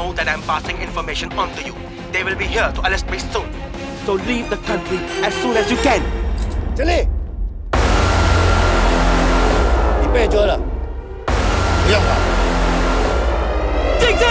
know that I'm passing information on to you. They will be here to arrest me soon. So leave the country as soon as you can. चले।你被捉了，不要跑。静静。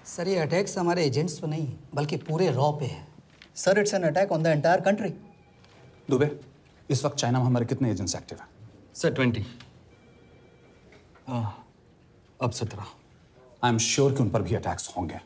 sir, ये attacks हमारे agents पे नहीं बल्कि पूरे रॉ पे है। Sir, it's an attack on the entire country. Dubey, इस वक्त चाइना में हमारे कितने एजेंट्स एक्टिव हैं? सर 20। अब 17। आई एम श्योर कि उन पर भी अटैक्स होंगे।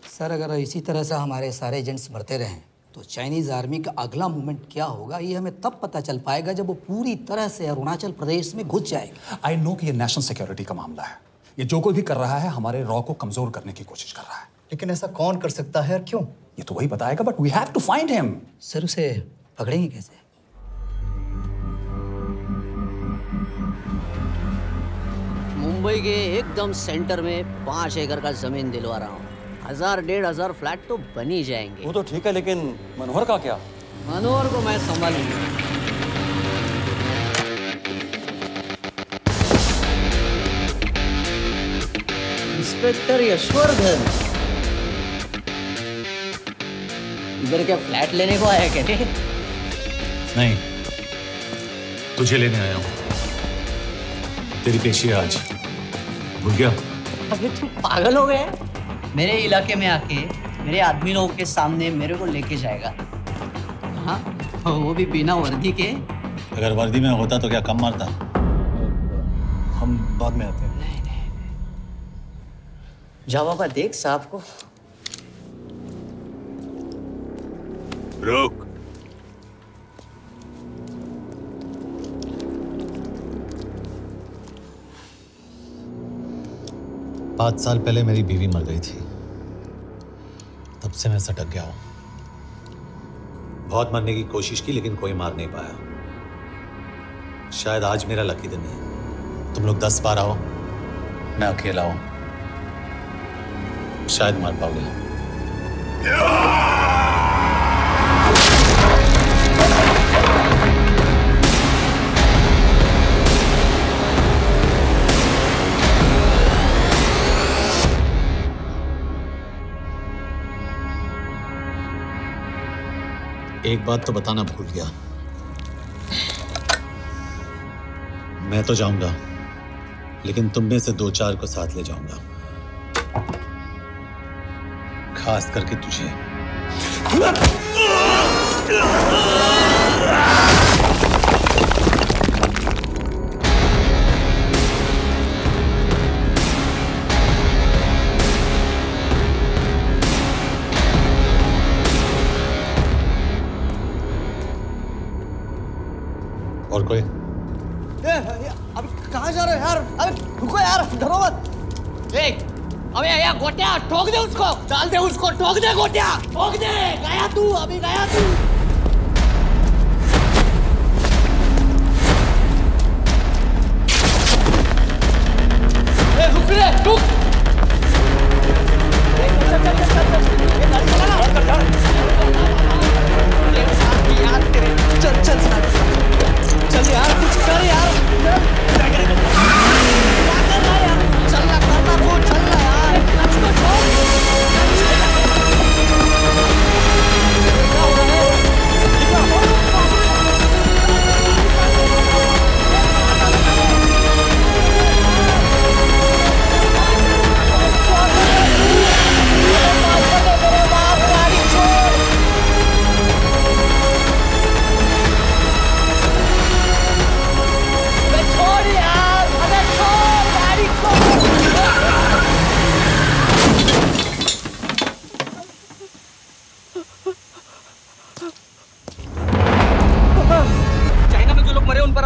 सर, अगर इसी तरह से हमारे सारे एजेंट्स मरते रहें तो चाइनीज आर्मी का अगला मूवमेंट क्या होगा ये हमें तब पता चल पाएगा जब वो पूरी तरह से अरुणाचल प्रदेश में घुस जाएगा। आई नो कि ये नेशनल सिक्योरिटी का मामला है। ये जो कोई भी कर रहा है हमारे रॉ को कमजोर करने की कोशिश कर रहा है। लेकिन ऐसा कौन कर सकता है और क्यों? ये तो वही बताएगा, but we have to find him. Sir, उसे पकड़ेंगे कैसे? मुंबई के एकदम सेंटर में 5 एकड़ का जमीन दिलवा रहा हूँ। 1000-1500 फ्लैट तो बन ही जाएंगे। वो तो ठीक है, लेकिन मनोहर का क्या? मनोहर को मैं संभालूंगा। इंस्पेक्टर यशवर्धन, इधर क्या फ्लैट लेने को आया क्या? नहीं, तुझे लेने आया हूँ। तेरी पेशी है आज, भूल गया? अबे तुम पागल हो गए? मेरे इलाके में आके मेरे आदमी लोगों के सामने मेरे को लेके जाएगा? हाँ, वो भी बिना वर्दी के। अगर वर्दी में होता तो क्या कम मारता? हम बाद में आते हैं। जाओ बाबा, देख साहब को। रुक। पाँच साल पहले मेरी बीवी मर गई थी, तब से मैं सटक गया हूं। बहुत मरने की कोशिश की लेकिन कोई मार नहीं पाया। शायद आज मेरा लकी दिन है। तुम लोग 10 बार आओ, मैं अकेला हूं, शायद मार पाओगे। एक बात तो बताना भूल गया, मैं तो जाऊंगा लेकिन तुम में से 2-4 को साथ ले जाऊंगा, खास करके तुझे। और कोई? अभी कहाँ जा रहे हो यार? अबे रुको यार, डरो मत। देख, अबे यार गोटिया, ठोक दे उसको, डाल दे उसको, ठोक दे गोटिया, ठोक दे। गया तू, अभी गया तू। रुक रे, रुक। चल चल चल यार, कुछ कर यार।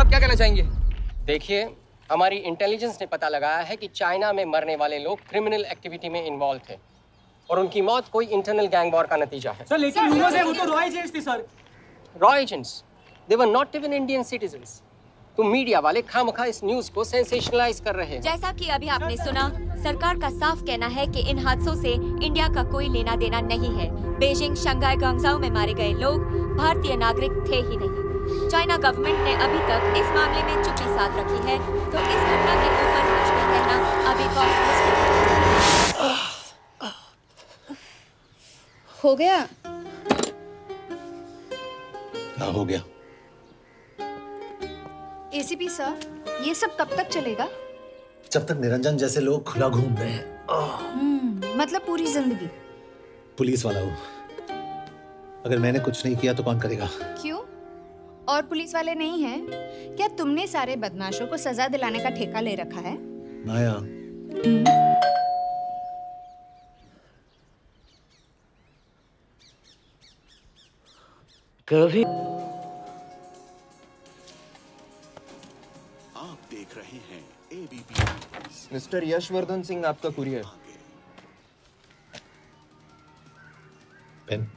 आप क्या कहना चाहेंगे? देखिए, हमारी इंटेलिजेंस ने पता लगाया है कि चाइना में मरने वाले लोग क्रिमिनल एक्टिविटी में इन्वॉल्व थे और उनकी मौत कोई इंटरनल गैंग वॉर का नतीजा है। सर लेकिन यूरोस है, वो तो रॉ एजेंट्स थे sir. Raw agents? They were not even Indian citizens. तो मीडिया वाले खामखा इस न्यूज को सेंसेशनलाइज कर रहे हैं। जैसा कि अभी आपने सुना, सरकार का साफ कहना है कि इन हादसों से इंडिया का कोई लेना देना नहीं है। बीजिंग, शंघाई, ग्वांगझाओ में मारे गए लोग भारतीय नागरिक थे ही नहीं। चाइना गवर्नमेंट ने अभी तक इस मामले में चुप्पी साध रखी है, तो इस घटना के ऊपर कुछ भी कहना अभी बहुत मुश्किल हो गया। हाँ, हो गया। एसीपी सर, ये सब कब तक चलेगा? जब तक निरंजन जैसे लोग खुला घूम रहे हैं। मतलब पूरी जिंदगी? पुलिस वाला हूँ, अगर मैंने कुछ नहीं किया तो कौन करेगा? क्यों? और पुलिस वाले नहीं हैं? क्या तुमने सारे बदमाशों को सजा दिलाने का ठेका ले रखा है? माया, कभी आप देख रहे हैं एबीपी। मिस्टर यशवर्धन सिंह, आपका कुरियर। पेन।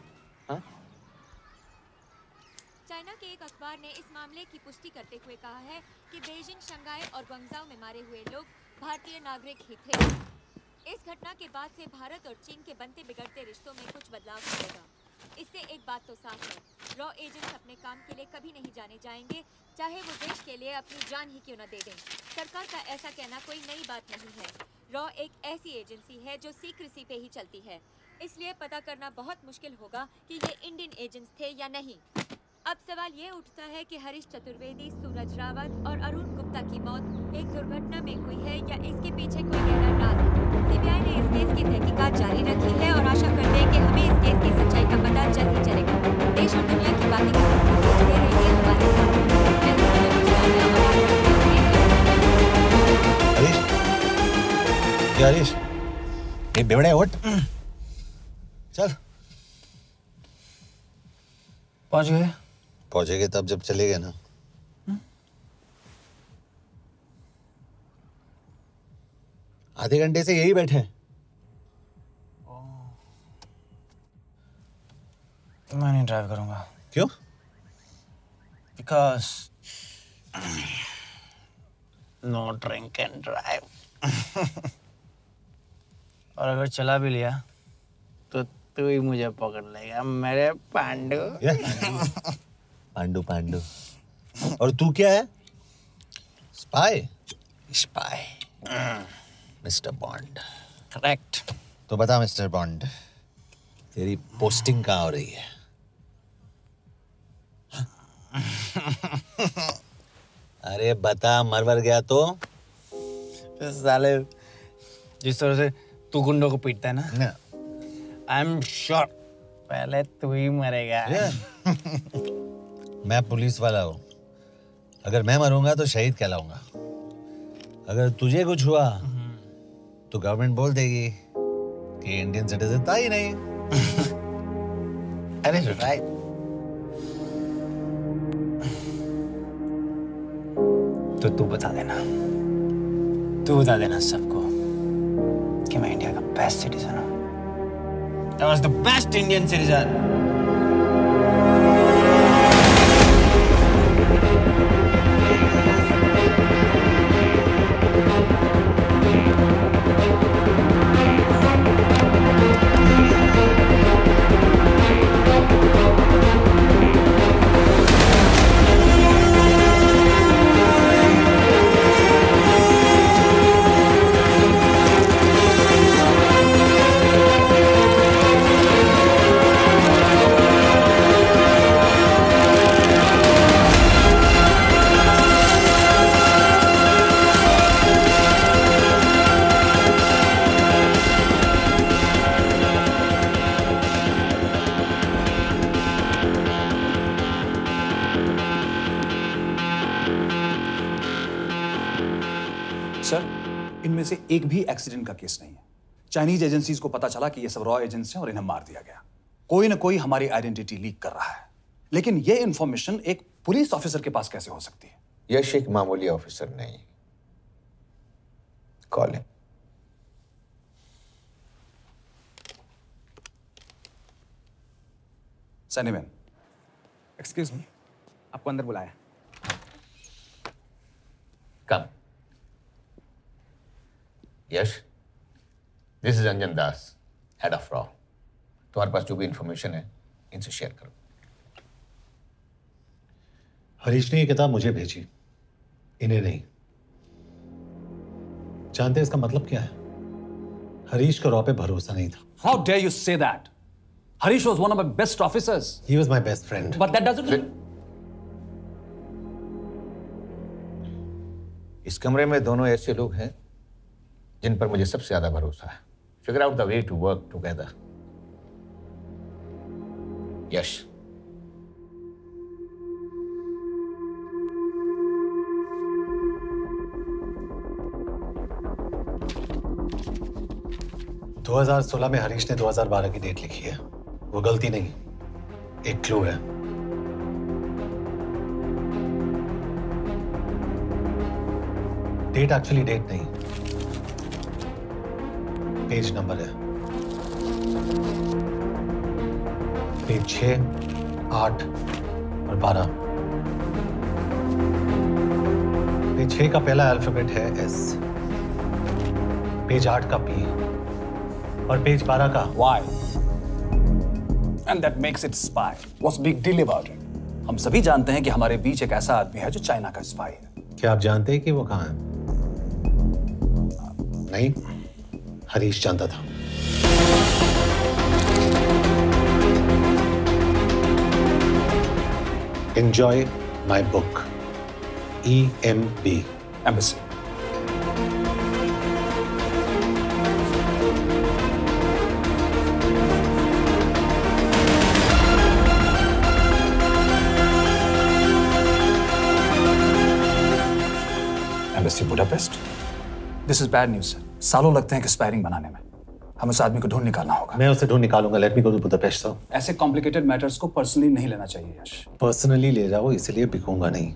चाइना के एक अखबार ने इस मामले की पुष्टि करते हुए कहा है कि बीजिंग, शंघाई और ग्वांगझाओ में मारे हुए लोग भारतीय नागरिक ही थे। इस घटना के बाद से भारत और चीन के बनते बिगड़ते रिश्तों में कुछ बदलाव आएगा। इससे एक बात तो साफ है, रॉ एजेंट्स अपने काम के लिए कभी नहीं जाने जाएंगे, चाहे वो देश के लिए अपनी जान ही क्यों न दे दें। सरकार का ऐसा कहना कोई नई बात नहीं है। रॉ एक ऐसी एजेंसी है जो सीक्रेसी पे ही चलती है, इसलिए पता करना बहुत मुश्किल होगा कि ये इंडियन एजेंट्स थे या नहीं। अब सवाल ये उठता है कि हरीश चतुर्वेदी, सूरज रावत और अरुण गुप्ता की मौत एक दुर्घटना में हुई है या इसके पीछे कोई गहरा राज है। सीबीआई ने इस केस की तहकीकात जारी रखी है और आशा करते हैं कि हमें इस केस की सच्चाई का पता जल्द ही चलेगा। देश और दुनिया की बातें देखते रहिए हमारे साथ। हरीश, ये बेवड़े उठ, चल। पहुंच गए? पहुंचेंगे तब जब चले गए ना। आधे घंटे से यही बैठे हैं। मैं नहीं ड्राइव करूंगा। क्यों? Because no drink and drive. और अगर चला भी लिया तो तू ही मुझे पकड़ लेगा मेरे पांडू। पांडू पांडू। और तू क्या है? Spy? Spy. Mister bond. Correct. तो बता मिस्टर बॉन्ड, तेरी पोस्टिंग कहाँ हो रही है? अरे बता, मरवर गया तो? साले, जिस तरह से तू गुंडों को पीटता है ना, आई एम श्योर पहले तू ही मरेगा। मैं पुलिस वाला हूँ, अगर मैं मरूंगा तो शहीद कहलाऊंगा। अगर तुझे कुछ हुआ तो गवर्नमेंट बोल देगी कि इंडियन सिटीजन था ही नहीं। अरे राइट। तो तू बता देना सबको कि मैं इंडिया का बेस्ट सिटीजन हूँ। I was the best Indian citizen. इनमें से एक भी एक्सीडेंट का केस नहीं है। चाइनीज एजेंसीज को पता चला कि ये सब रॉ एजेंट्स हैं और इन्हें मार दिया गया। कोई ना कोई हमारी आइडेंटिटी लीक कर रहा है, लेकिन ये इंफॉर्मेशन एक पुलिस ऑफिसर के पास कैसे हो सकती है? यश एक मामूली ऑफिसर नहीं। Call him. सैनिमैन, एक्सक्यूज मी, आपको अंदर बुलाया। Come. Yash, this is Anjan Das, head of रॉ। तुम्हारे पास जो भी इंफॉर्मेशन है इनसे शेयर करो। हरीश ने ये किताब मुझे भेजी, इन्हें नहीं। जानते हैं इसका मतलब क्या है? हरीश को रॉ पे भरोसा नहीं था। How dare you say that? Harish was one of my best officers. He was my best friend. But that doesn't. इस कमरे में दोनों ऐसे लोग हैं जिन पर मुझे सबसे ज्यादा भरोसा है। Figure out the way to work together. यश, 2016 में हरीश ने 2012 की डेट लिखी है। वो गलती नहीं, एक क्लू है। डेट एक्चुअली डेट नहीं, पेज नंबर है। पेज 6, 8 और 12। पेज 6 का पहला अल्फाबेट है S, पेज 8 का P और पेज 12 का Why? And that makes it spy. What's big deal about it? हम सभी जानते हैं कि हमारे बीच एक ऐसा आदमी है जो चाइना का स्पाई है। क्या आप जानते हैं कि वो कहाँ है? नहीं, हरीश जानता था। Enjoy my book. EMB. Embassy. Embassy Budapest. This is bad news, sir. सालों लगते हैं एक्सपायरिंग बनाने में। हमें उस आदमी को ढूंढ निकालना होगा। मैं उसे ढूंढ निकालूंगा। Let me go to Budapest sir. ऐसे कॉम्प्लिकेटेड मैटर्स को पर्सनली नहीं लेना चाहिए यश। पर्सनली ले जाओ, इसलिए बिकूंगा नहीं।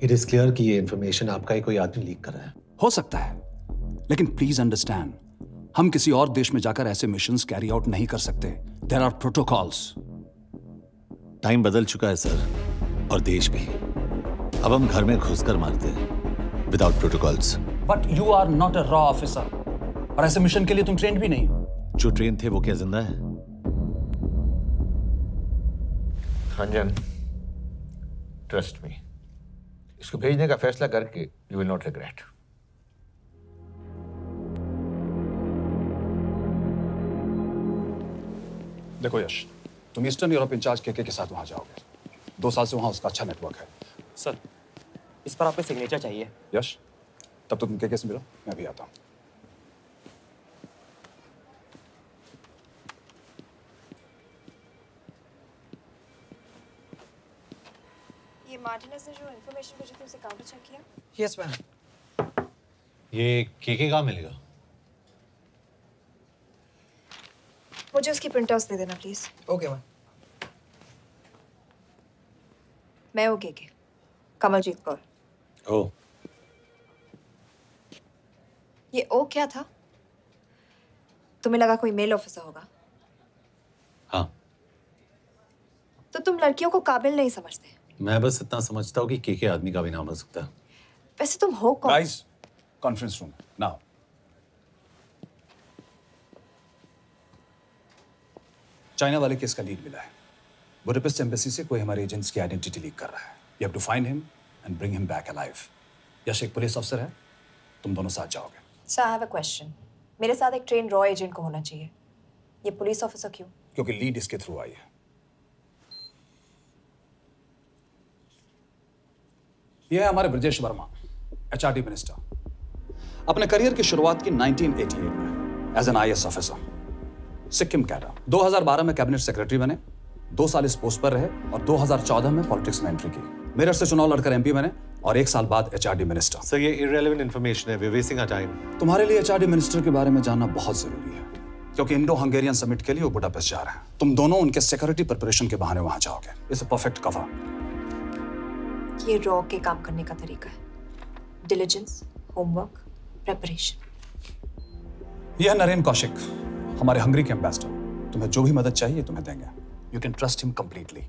इट इज क्लियर कि ये इंफॉर्मेशन आपका ही कोई आदमी लीक कर रहा है। हो सकता है, लेकिन प्लीज अंडरस्टैंड, हम किसी और देश में जाकर ऐसे मिशंस कैरी आउट नहीं कर सकते। There are protocols. टाइम बदल चुका है सर, और देश भी। अब हम घर में घुसकर मारते हैं without protocols. But you are not a रॉ ऑफिसर, और ऐसे मिशन के लिए तुम ट्रेंड भी नहीं हो। जो ट्रेन थे वो क्या जिंदा है? अंजन, ट्रस्ट मी, इसको भेजने का फैसला करके यू विल नॉट रिग्रेट। देखो यश, तुम ईस्टर्न यूरोप इंचार्ज के साथ वहां जाओगे। 2 साल से वहां उसका अच्छा नेटवर्क है। सर, इस पर आपके सिग्नेचर चाहिए। यश, तब तो तुम के से मिलो, मैं भी आता हूं। ये मार्टिनेज ने जो इन्फॉर्मेशन भेजी थी उसे काउंटर चेक किया? Yes ma'am. ये के कहाँ मिलेगा? मुझे उसकी प्रिंटआउट्स दे देना प्लीज। Okay ma'am. मैं हूँ के कमलजीत कौर। ओ, ये ओ क्या था? तुम्हें लगा कोई मेल ऑफिसर होगा? हाँ। तो तुम लड़कियों को काबिल नहीं समझते? मैं बस इतना समझता हूँ कि के आदमी का भी नाम हो सकता है। वैसे तुम हो कौन? Guys, conference room now. China वाले केस का लीड मिला है। बुडापेस्ट एम्बेसी से कोई हमारे एजेंट्स की आइडेंटिटी लीक कर रहा है। You have to find him and bring him back alive. Yash एक पुलिस अफसर है, तुम दोनों साथ जाओगे। Sir, I have a question. मेरे साथ एक ट्रेन रॉ एजेंट को होना चाहिए। ये पुलिस ऑफिसर क्यों? क्योंकि लीड इसके थ्रू आई है। यह है हमारे ब्रजेश वर्मा, एचआरडी मिनिस्टर। अपने करियर की शुरुआत की 1988 में as an IAS officer, Sikkim cadre. 2012 में कैबिनेट सेक्रेटरी बने, 2 साल इस पोस्ट पर रहे और 2014 में पॉलिटिक्स में एंट्री की। मेरठ से चुनाव लड़कर एमपी बने और 1 साल बाद एचआरडी मिनिस्टर। सर, ये इररिलेवेंट इंफॉर्मेशन है, we are wasting our time. तुम्हारे लिए एचआरडी मिनिस्टर के बारे में जानना बहुत जरूरी है, क्योंकि इंडो हंगेरियन समिट के लिए वो बुडापेस्ट जा रहे हैं। तुम दोनों उनके सिक्योरिटी प्रिपरेशन के बहाने वहां जाओगे। It's a perfect cover. ये रॉ के काम करने का तरीका है। Diligence, homework, preparation. यह नरेन कौशिक, हमारे हंगरी के एम्बेसडर। तुम्हें जो भी मदद चाहिए तुम्हें देंगे। You can trust him completely.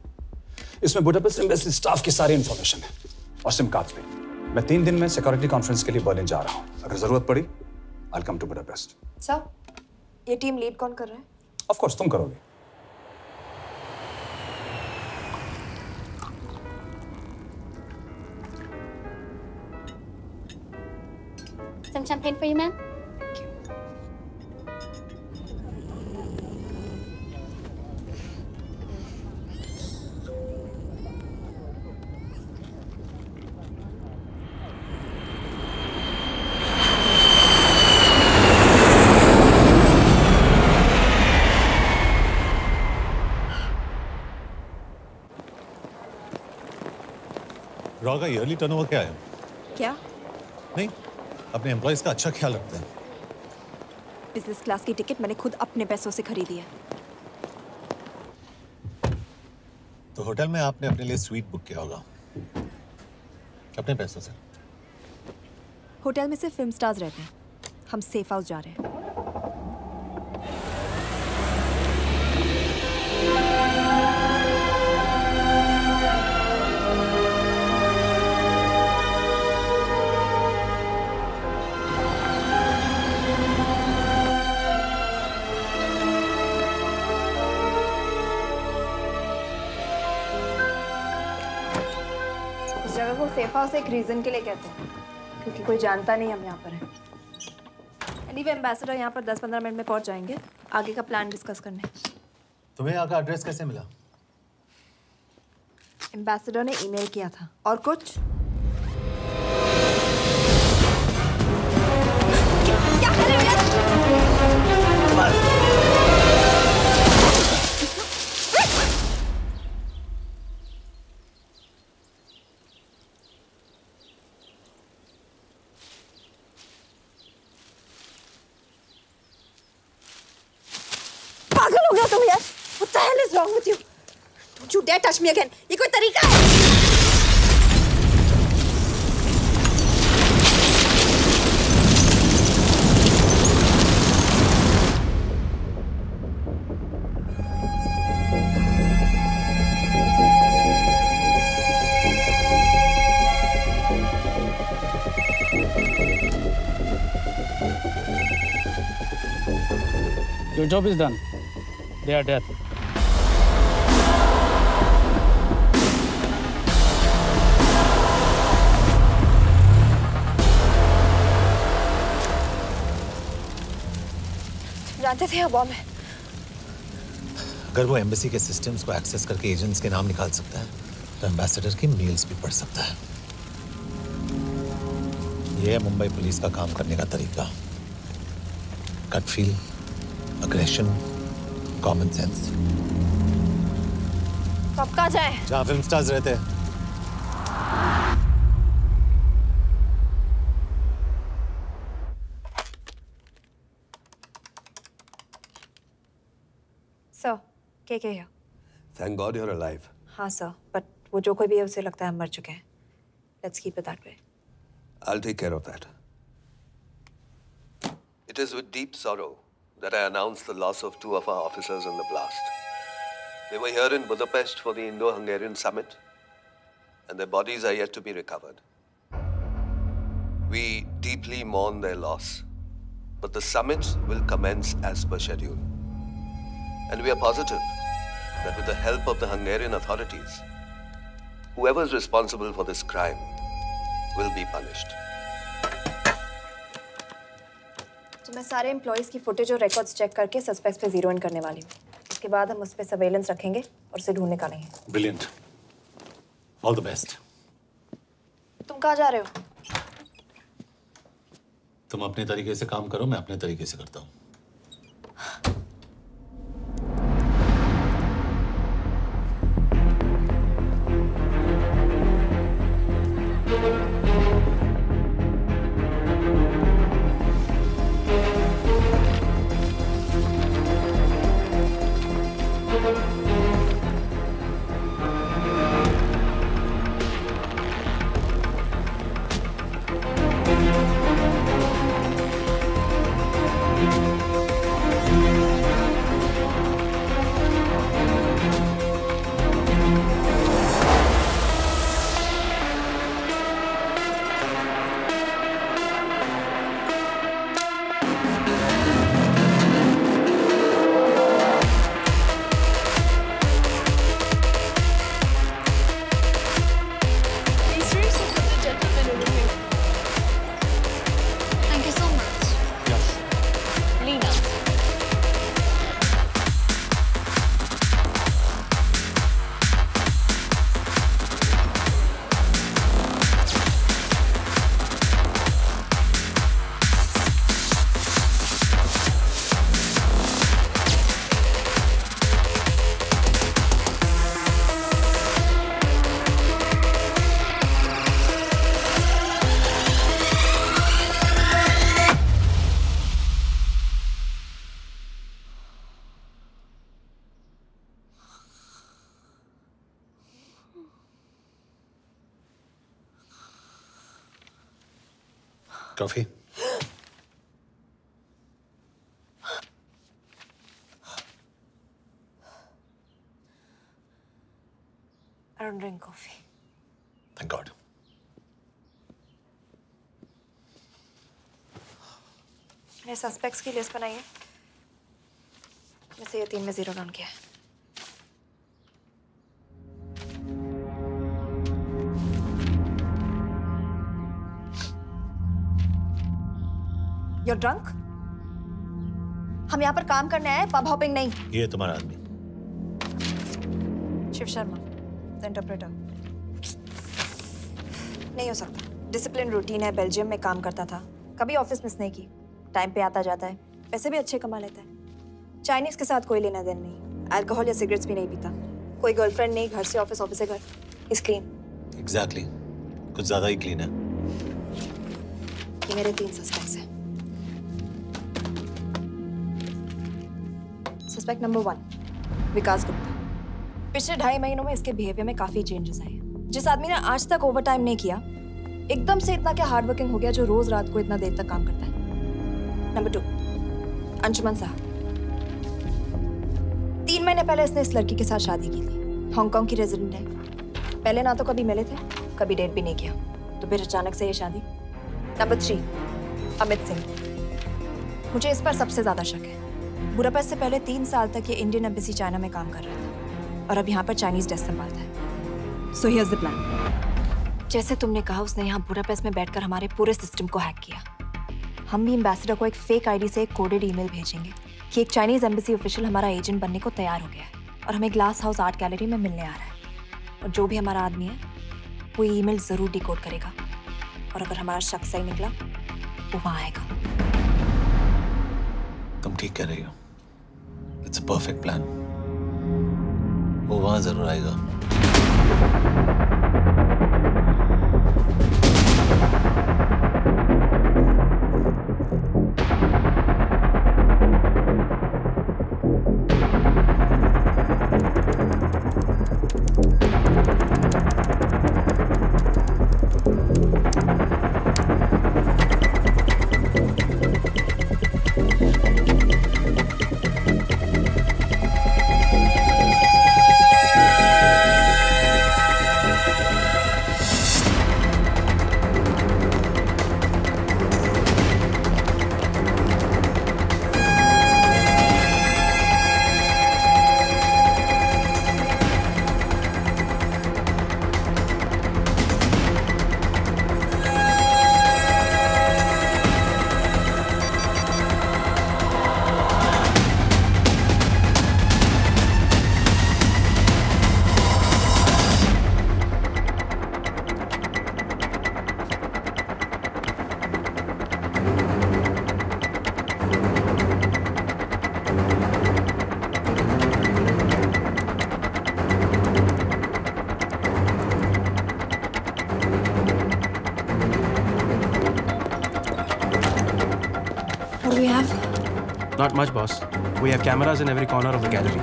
इसमें बुडापेस्ट एम्बेसी स्टाफ की सारी इंफॉर्मेशन है और सिम कार्ड्स भी। मैं 3 दिन में सिक्योरिटी कॉन्फ्रेंस के लिए बर्लिन जा रहा हूँ। अगर जरूरत पड़ी I'll come to Budapest. Sir, ये टीम लीड कौन कर रहा है? Of course, तुम करोगे। Some champagne for you, ma'am? Raw का ईयरली टर्नओवर क्या है? क्या? नहीं, अपने एम्प्लॉइज का अच्छा ख्याल रखते हैं। बिजनेस क्लास की टिकट मैंने खुद अपने पैसों से खरीदी है। तो होटल में आपने अपने लिए स्वीट बुक किया होगा अपने पैसों से। होटल में सिर्फ फिल्म स्टार्स रहते हैं। हम सेफ हाउस जा रहे हैं। सेफ हाउस एक रीजन के लिए कहते हैं, क्योंकि कोई जानता नहीं हम यहाँ पर हैं। एनीवे एम्बेसडर यहाँ पर 10-15 मिनट में पहुँच जाएंगे आगे का प्लान डिस्कस करने। तुम्हें यहाँ का एड्रेस कैसे मिला? एम्बेसडर ने ईमेल किया था। और कुछ? क्या कर रहे हो यार? पागल हो गया तुम यार? What the hell is wrong with you? Don't you dare touch me again. ये कोई तरीका है? Your job is done. They are dead. जानते थे अब मैं। अगर वो एम्बेसी के सिस्टम्स को एक्सेस करके एजेंट्स के नाम निकाल सकता है, तो एम्बेसडर की मेल्स भी पढ़ सकता है। ये है मुंबई पुलिस का काम करने का तरीका। Gut feel, aggression, common sense. तो अब कहाँ जाएं? जहाँ फिल्म स्टार्स रहते हैं। सर, के here? Thank God you're alive. हाँ सर, but वो जो कोई भी है उसे लगता है हम मर चुके हैं। Let's keep it that way. I'll take care of that. It is with deep sorrow that I announce the loss of 2 of our officers in the blast. They were here in Budapest for the Indo-Hungarian summit, and their bodies are yet to be recovered. We deeply mourn their loss, but the summit will commence as per schedule. And we are positive that with the help of the Hungarian authorities, whoever is responsible for this crime will be punished. तो मैं सारे employees की footage और records check करके suspects पे zero in करने वाली हूँ। उसके बाद हम उस पे सर्वेलेंस रखेंगे और उसे ढूंढ निकालेंगे। Brilliant. All the best. तुम कहाँ जा रहे हो? तुम अपने तरीके से काम करो, मैं अपने तरीके से करता हूँ। Coffee? I don't drink coffee. Thank God. मैंने सस्पेक्ट्स की लिस्ट बनाई है। वैसे ये 3 में 0 डाउन किया है। You're drunk? हम यहाँ पर काम करने आए, पब हॉपिंग नहीं। ये तुम्हारा आदमी। Shiv Sharma, the interpreter. नहीं हो सकता। डिसिप्लिन रूटीन है, बेल्जियम में काम करता था, कभी ऑफिस मिस नहीं की, टाइम पे आता जाता है, पैसे भी अच्छे कमा लेता है। चाइनीज के साथ कोई लेना देना नहीं, अल्कोहल या सिगरेट्स भी नहीं पीता, कोई गर्लफ्रेंड नहीं, घर से ऑफिस, ऑफिस से घर। Is clean. एग्जैक्टली, कुछ ज्यादा ही क्लीन है। ये मेरे 3 सस्पेक्ट्स हैं। सस्पेक्ट नंबर 1, विकास गुप्ता। पिछले 2.5 महीनों में इसके बिहेवियर में काफी चेंजेस आए हैं। जिस आदमी ने आज तक ओवर टाइम नहीं किया, एकदम से इतना क्या हार्ड वर्किंग हो गया जो रोज रात को इतना देर तक काम करता है। नंबर 2, अंशुमन साहब। 3 महीने पहले इसने इस लड़की के साथ शादी की थी, हांगकांग की रेजिडेंट है। पहले ना तो कभी मिले थे, कभी डेट भी नहीं किया, तो फिर अचानक से ये शादी। नंबर 3, अमित सिंह। मुझे इस पर सबसे ज्यादा शक है। बुडापेस्ट से पहले 3 साल तक ये इंडियन एम्बेसी चाइना में काम कर रहा था और अब यहाँ पर चाइनीज डेस्क संभालता है। So here's the plan. जैसे तुमने कहा, उसने यहाँ बुडापेस्ट में बैठकर हमारे पूरे सिस्टम को हैक किया। हम भी एम्बेसडर को एक फेक आईडी से एक कोडेड ईमेल भेजेंगे कि एक चाइनीज एम्बेसी ऑफिशियल हमारा एजेंट बनने को तैयार हो गया है और हमें ग्लास हाउस आर्ट गैलरी में मिलने आ रहा है। और जो भी हमारा आदमी है वो ईमेल जरूर डिकोड करेगा और अगर हमारा शक सही निकला वो वहाँ आएगा। तुम ठीक कह रही हो। It's a perfect plan. वो वहां जरूर आएगा। Not much, boss. We have cameras in every corner of the gallery.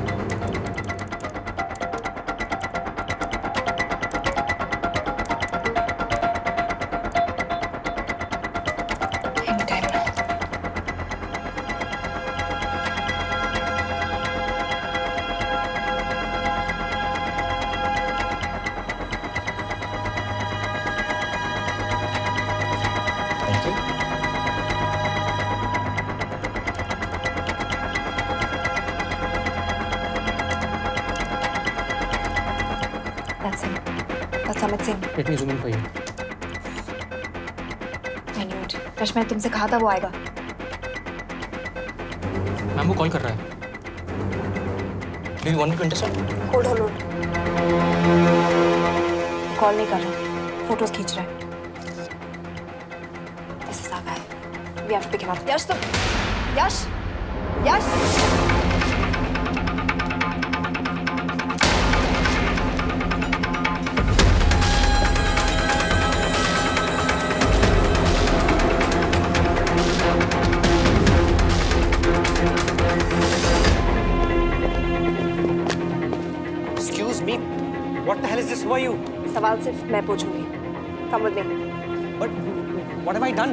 Let me zoom in for you. I knew it. Rush, मैंने तुमसे कहा था वो आएगा। मैम वो कॉल कर रहा है। Do you want me to intercept? Hold. Call नहीं कर रहा, फोटोज खींच रहा है। This is our guy. We have to pick him up. यश तुम, यश। What the hell is this? Who are you? सवाल सिर्फ मैं पूछूंगी। Come with me. But what have I done?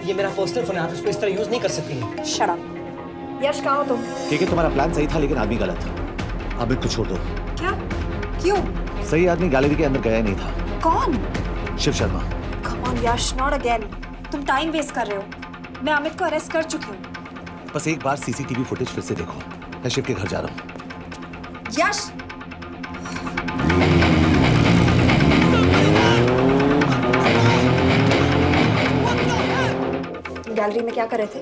ये मेरा पर्सनल फोन है, आप इसको इस तरह यूज नहीं कर सकती। Shut up. यश कहाँ हो तुम? ठीक है, तुम्हारा प्लान सही था लेकिन आदमी गलत था। अमित को छोड़ दो। क्या? क्यों? सही आदमी गैलरी के अंदर गया नहीं था। कौन? Shiv Sharma. Come on Yash, not again. तुम टाइम वेस्ट कर रहे हो। मैं अमित को अरेस्ट कर चुकी हूँ। बस एक बार सीसीटीवी फुटेज फिर से देखो। मैं शिव के घर जा रहा हूँ। यश! गैलरी में क्या कर रहे थे?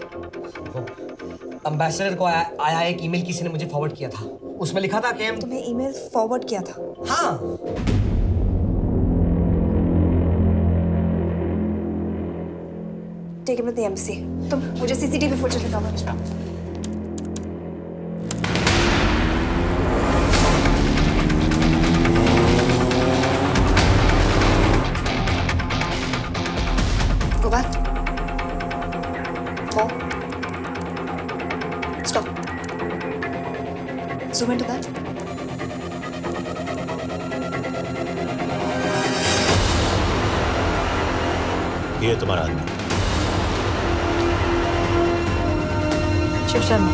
एम्बेसडर को आया एक ईमेल किसी ने मुझे फॉरवर्ड किया था। उसमें लिखा था कि तुम्हें ईमेल फॉरवर्ड किया था? हाँ। Take it with the embassy. तुम मुझे सीसीटीवी फुटेज दिखाओ। Go back. Four. Stop. Zoom into that. ये तुम्हारा आदमी शिव शर्मा।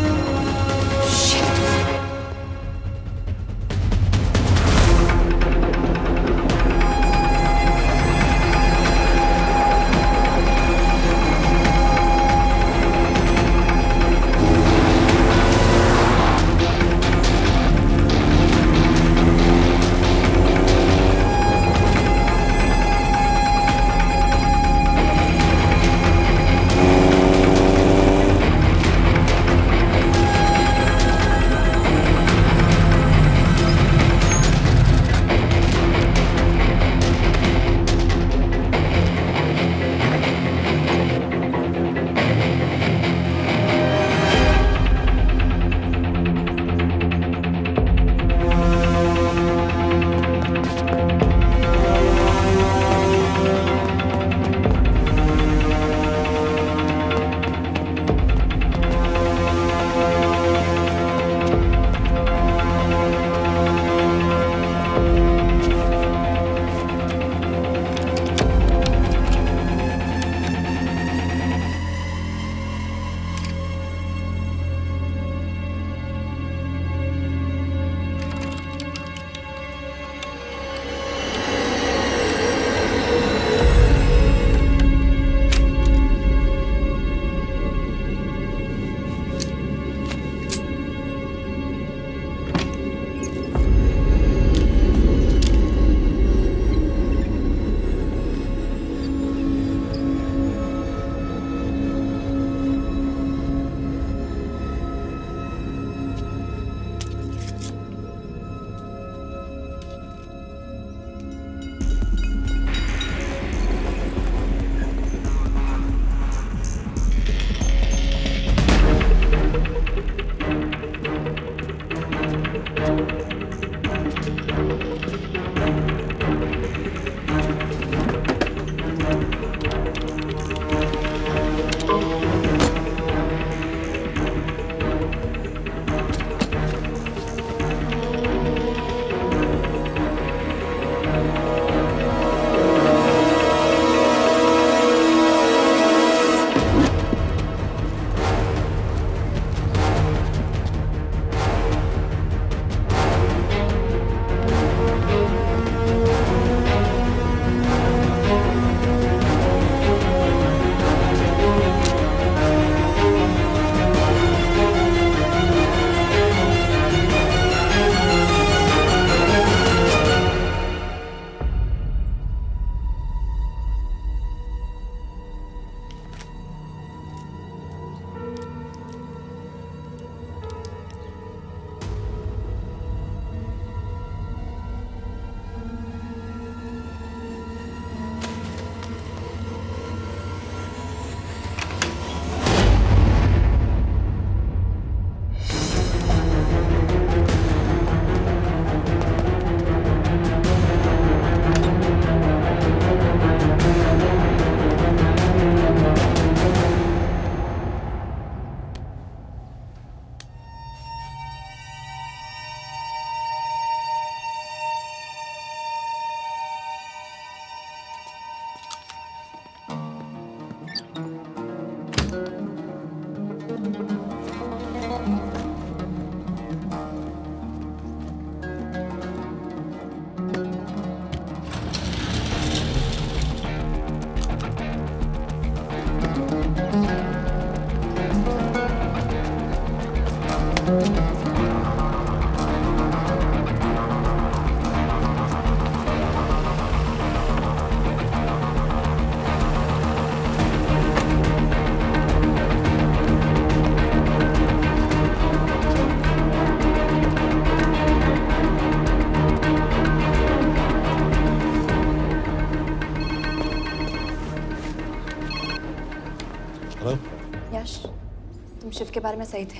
के बारे में सही थे।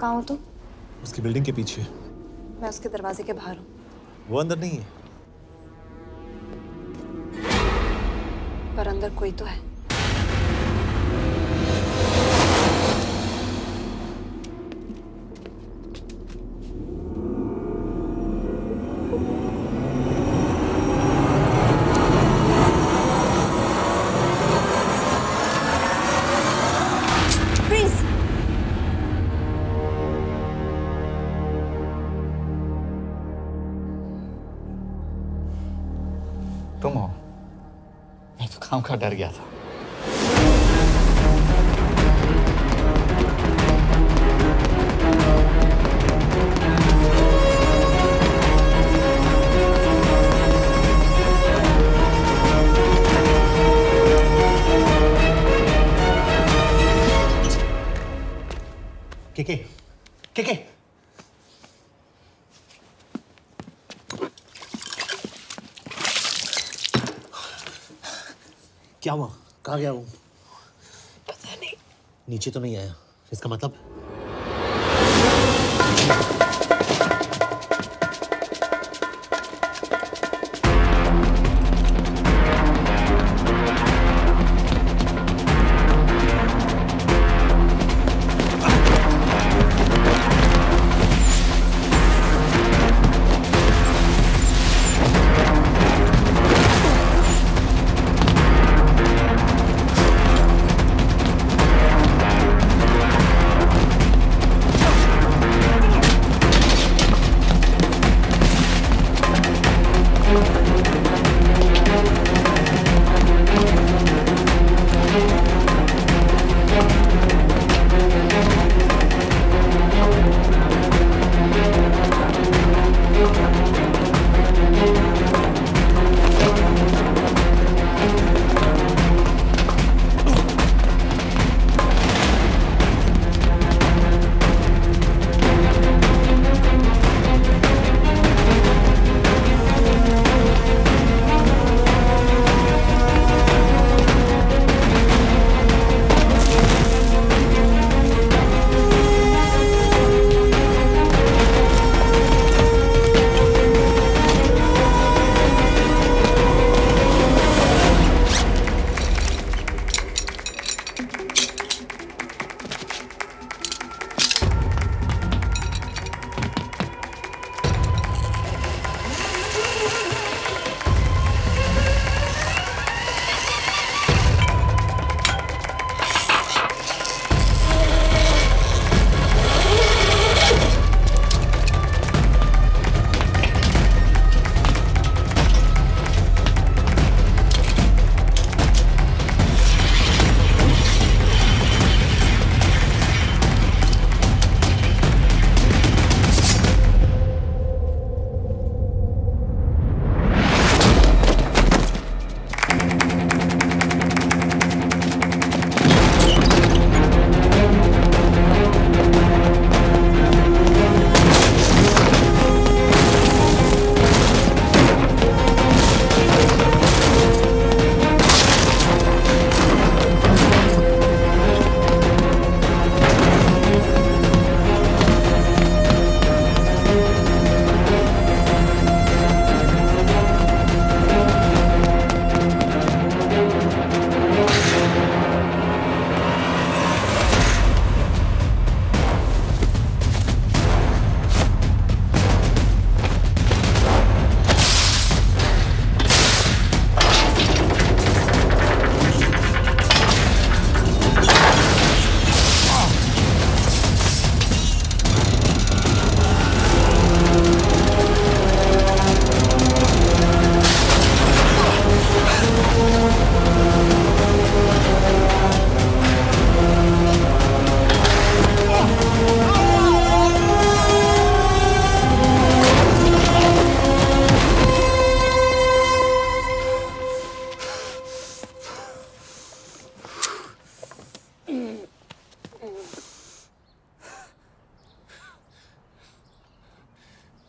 कहाँ हो तुम? उसकी बिल्डिंग के पीछे। मैं उसके दरवाजे के बाहर हूँ। वो अंदर नहीं है। पर अंदर कोई तो है। तुम हो? मैं तो काम का डर गया था। के क्या हुआ? कहाँ गया वो? पता नहीं। नीचे तो नहीं आया, इसका मतलब?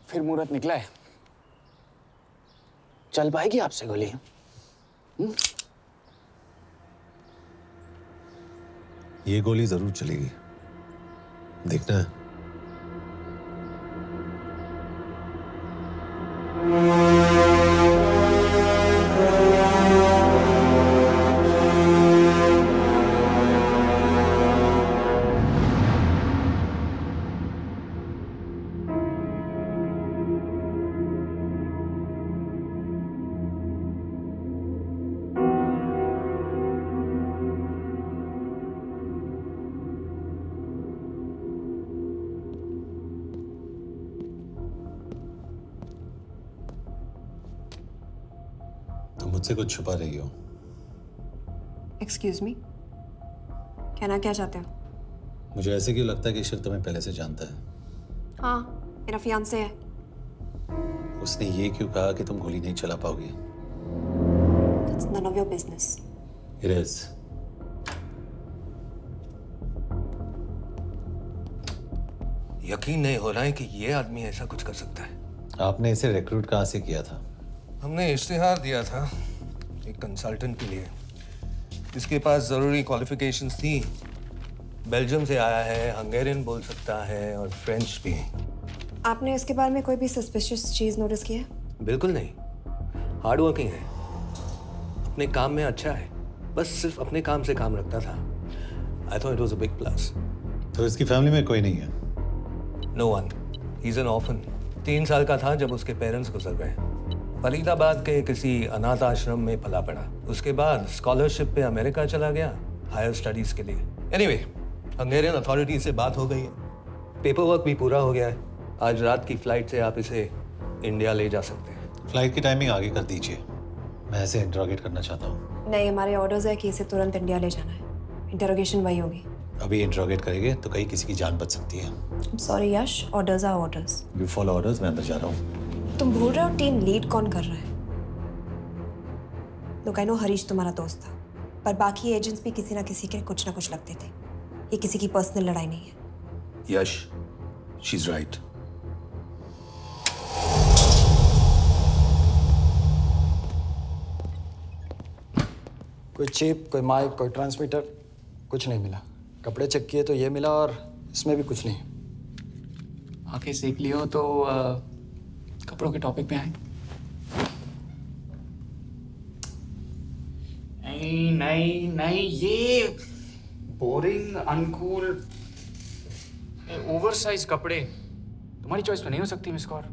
फिर मुहूर्त निकला है, चल पाएगी आपसे गोली? ये गोली जरूर चलेगी। देखना मुझसे कुछ छुपा रही हो। एक्सक्यूज मी, कहना क्या चाहते हो? मुझे ऐसे क्यों लगता है कि शिव तुम्हें पहले से जानता है? हाँ, मेरा फियांसे है। उसने ये क्यों कहा कि तुम गोली नहीं चला पाओगी? It's none of your business. It is. यकीन नहीं हो रहा है कि ये आदमी ऐसा कुछ कर सकता है। आपने इसे रिक्रूट कहाँ से किया था? हमने इश्तिहार दिया था एक कंसल्टेंट के लिए, जिसके पास जरूरी क्वालिफिकेशंस थी। बेल्जियम से आया है, हंगेरियन बोल सकता है और फ्रेंच भी। आपने इसके बारे में कोई भी सस्पिशियस चीज नोटिस की है? बिल्कुल नहीं, हार्ड वर्किंग है, अपने काम में अच्छा है, बस सिर्फ अपने काम से काम रखता था। I thought it was a big plus. तो इसकी फैमिली में कोई नहीं है? No one, he is an orphan. 3 साल का था जब उसके पेरेंट्स गुजर गए। फरीदाबाद के किसी अनाथ आश्रम में पला पड़ा। उसके बाद स्कॉलरशिप पे अमेरिका चला गया हायर स्टडीज के लिए। एनीवे, हंगेरियन अथॉरिटी से बात हो गई है, पेपर वर्क भी पूरा हो गया है। आज रात की फ्लाइट से आप इसे इंडिया ले जा सकते हैं। फ्लाइट की टाइमिंग आगे कर दीजिए, मैं इसे इंटरोगेट करना चाहता हूँ। नहीं, हमारे ऑर्डर्स है कि इसे तुरंत इंडिया ले जाना है। इंटरोगेशन वही होगी। अभी इंटरोगेट करेंगे तो कहीं किसी की जान बच सकती है। Sorry Yash, orders are orders. You follow orders, मैं अंदर जा रहा हूँ। तुम भूल रहे हो टीम लीड कौन कर रहा है? लोग आई नो हरीश तुम्हारा दोस्त था, पर बाकी एजेंट्स भी किसी ना किसी के कुछ ना कुछ लगते थे। ये किसी की पर्सनल लड़ाई नहीं है। यश, शी इज राइट। कोई चिप, कोई माइक, कोई ट्रांसमीटर, कुछ नहीं मिला। कपड़े चेक किए तो ये मिला और इसमें भी कुछ नहीं। आंखें सेक लियो तो कपड़ों के टॉपिक पे आए। नहीं नहीं नहीं, ये बोरिंग, अनकूल, ओवरसाइज कपड़े तुम्हारी चॉइस में नहीं हो सकती मिस कौर।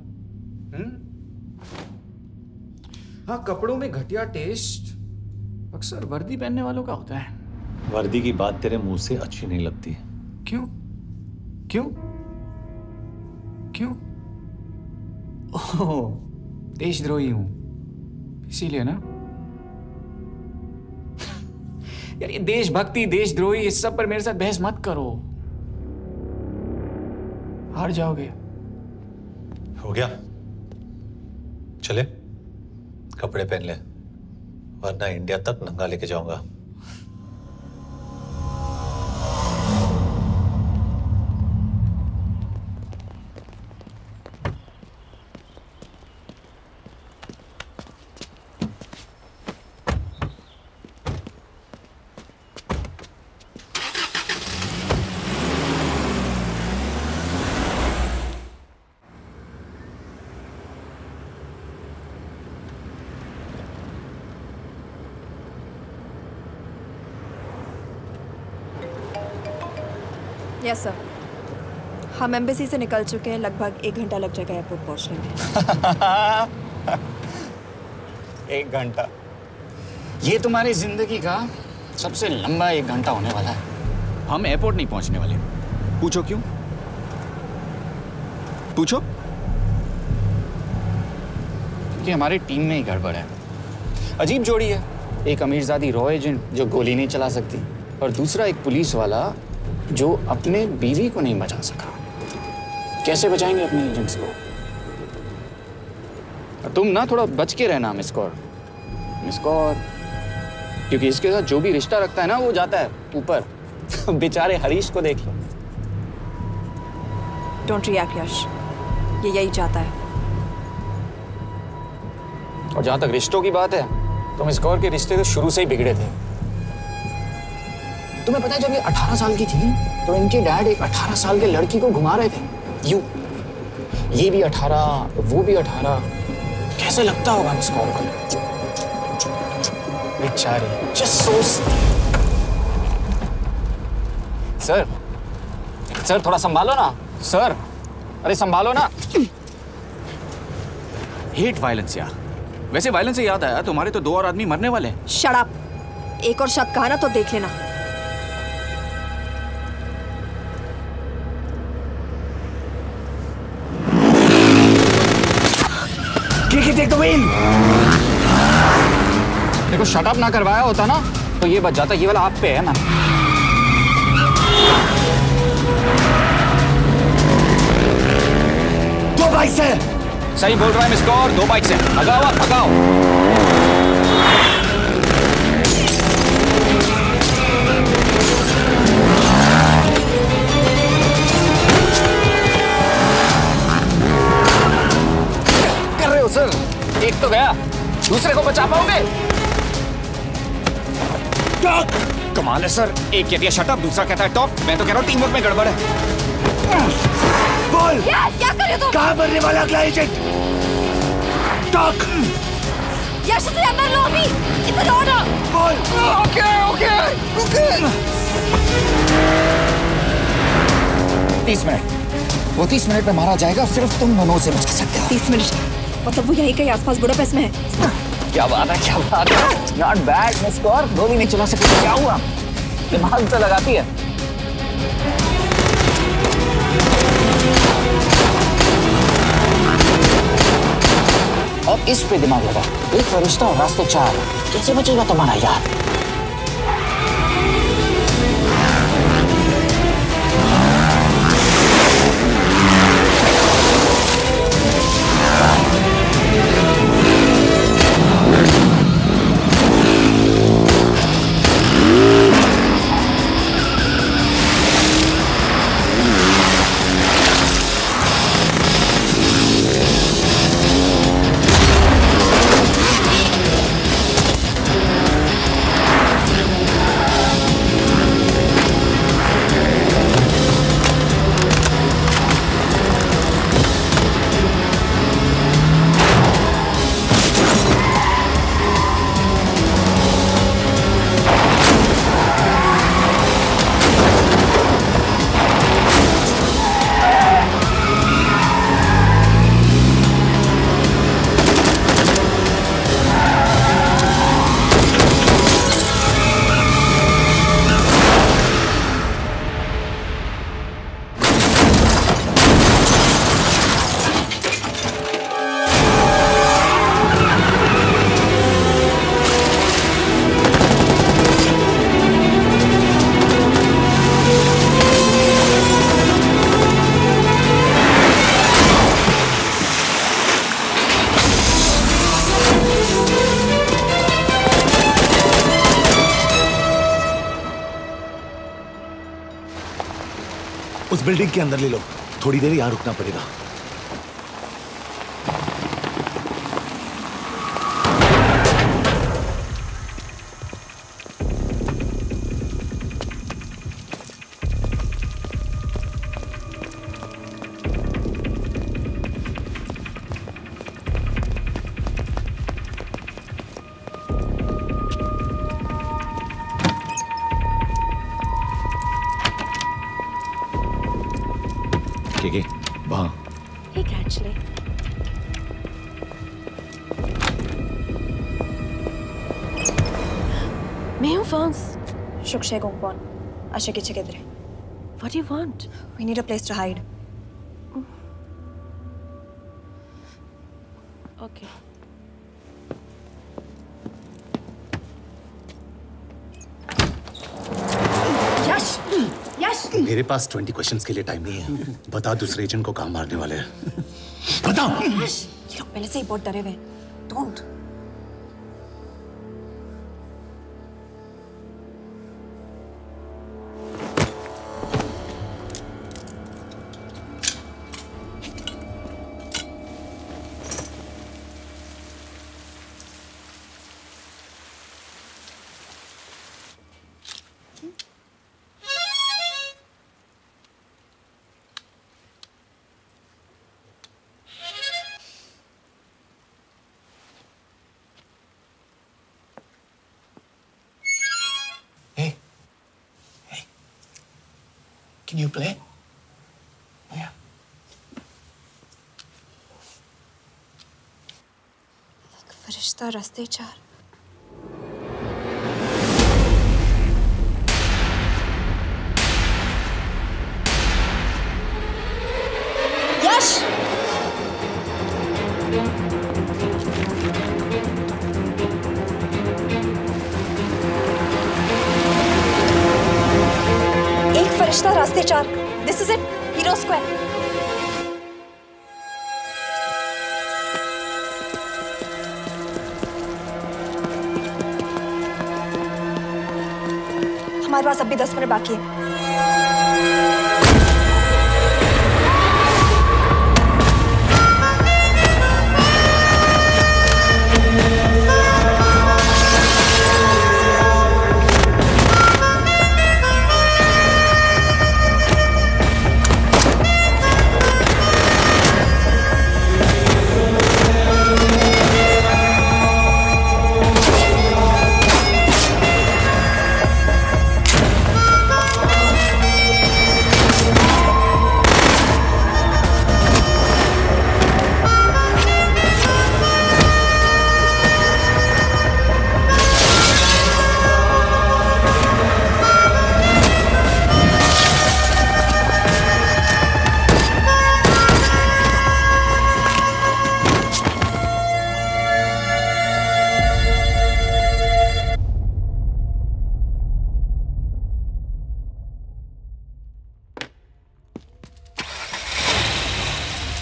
हाँ, कपड़ों में घटिया टेस्ट अक्सर वर्दी पहनने वालों का होता है। वर्दी की बात तेरे मुंह से अच्छी नहीं लगती। क्यों क्यों क्यों? ओह, देशद्रोही हूं इसीलिए ना। यार ये देशभक्ति, देशद्रोही, इस सब पर मेरे साथ बहस मत करो, हार जाओगे। हो गया, चले कपड़े पहन ले, वरना इंडिया तक नंगा लेके जाऊंगा। यस सर, हम एम्बेसी से निकल चुके हैं। लगभग 1 घंटा लग जाएगा एयरपोर्ट पहुंचने में। 1 घंटा? ये तुम्हारी जिंदगी का सबसे लंबा 1 घंटा होने वाला है। हम एयरपोर्ट नहीं पहुंचने वाले। पूछो क्यों? पूछो। क्योंकि हमारी टीम में ही गड़बड़ है। अजीब जोड़ी है, एक अमीरजादी रॉ एजेंट जो गोली नहीं चला सकती, और दूसरा एक पुलिस वाला जो अपने बीवी को नहीं बचा सका। कैसे बचाएंगे अपने एजेंट्स को? और तुम ना थोड़ा बच के रहना मिस कौर, क्योंकि इसके साथ जो भी रिश्ता रखता है ना वो जाता है ऊपर। बेचारे हरीश को देख लो। डोंट रिएक्ट यश, ये यही चाहता है। और जहां तक रिश्तों की बात है तो मिस कौर के रिश्ते तो शुरू से ही बिगड़े थे। तुम्हें पता है जब ये 18 साल की थी तो इनके डैड एक 18 साल के लड़की को घुमा रहे थे। ये भी 18, वो भी 18। कैसे लगता होगा मिस कॉल को? बेचारी, जस्ट सो। सर थोड़ा संभालो ना सर। अरे संभालो ना। हेट वायलेंस यार। वैसे वायलेंस से याद आया, तुम्हारे तो 2 और आदमी मरने वाले हैं। Shut up. एक और शब्द कहा ना तो देख लेना। देखो शट अप ना करवाया होता ना तो ये बच जाता। ये वाला आप पे है मैम। दो बाइक से। सही बोल रहा है मिस कौर, 2 बाइक से। भगाओ आप, भगाओ। कर रहे हो सर? एक तो गया, दूसरे को बचा पाओगे? टॉक। कमाल है सर। एक कहती है शट अप, दूसरा कहता है टॉक। मैं तो कह रहा हूँ टीम वर्क में गड़बड़ है। बोल। क्या कर रहे हो तुम? कहाँ मरने वाला अगला एजेंट? टॉक। यश से अंदर लो अभी। It's an order. बोल। ओके। 30 मिनट। वो 30 मिनट में मारा जाएगा। सिर्फ तुम दोनों से बच सकते हो। 30 मिनट मतलब वो यहीं कहीं आसपास बुडापेस्ट में है। क्या बात है, क्या बात है। Not bad miss Kaur. गोली नहीं चला सकती। क्या हुआ? दिमाग तो लगाती है। और इस पे दिमाग लगा। एक फरिश्ता और रास्ते 4। कैसे बचेगा तुम्हारा यार? उस बिल्डिंग के अंदर ले लो। थोड़ी देर यहाँ रुकना पड़ेगा। वहाँ Hey, actually. मैं हूँ फ्रांस। शुक्शे गोंगपॉन। आशा की जगह इधर है। What do you want? We need a place to hide. Okay. यश, यश। मेरे पास 20 क्वेश्चंस के लिए टाइम नहीं है। बता दूसरे एजेंट को कहाँ मारने वाले हैं। बता। यश, ये लोग पहले से ही बहुत डरे हुए हैं। Don't. Can you play? Yeah. फरिश्ता रास्ते चार। यश! एक फरिश्ता रास्ते चार। This is it. Hero Square. हमारे पास अभी 10 मिनट बाकी है।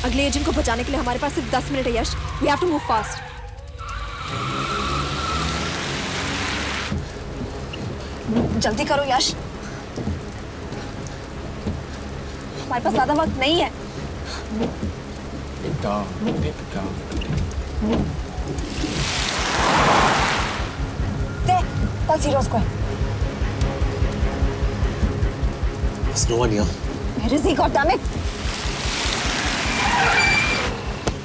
अगले एजेंट को बचाने के लिए हमारे पास सिर्फ 10 मिनट है यश। We have to move fast. जल्दी करो यश। हमारे पास ज्यादा वक्त नहीं है। Pulse Hero Square. There's no one here. Where is he? God damn it!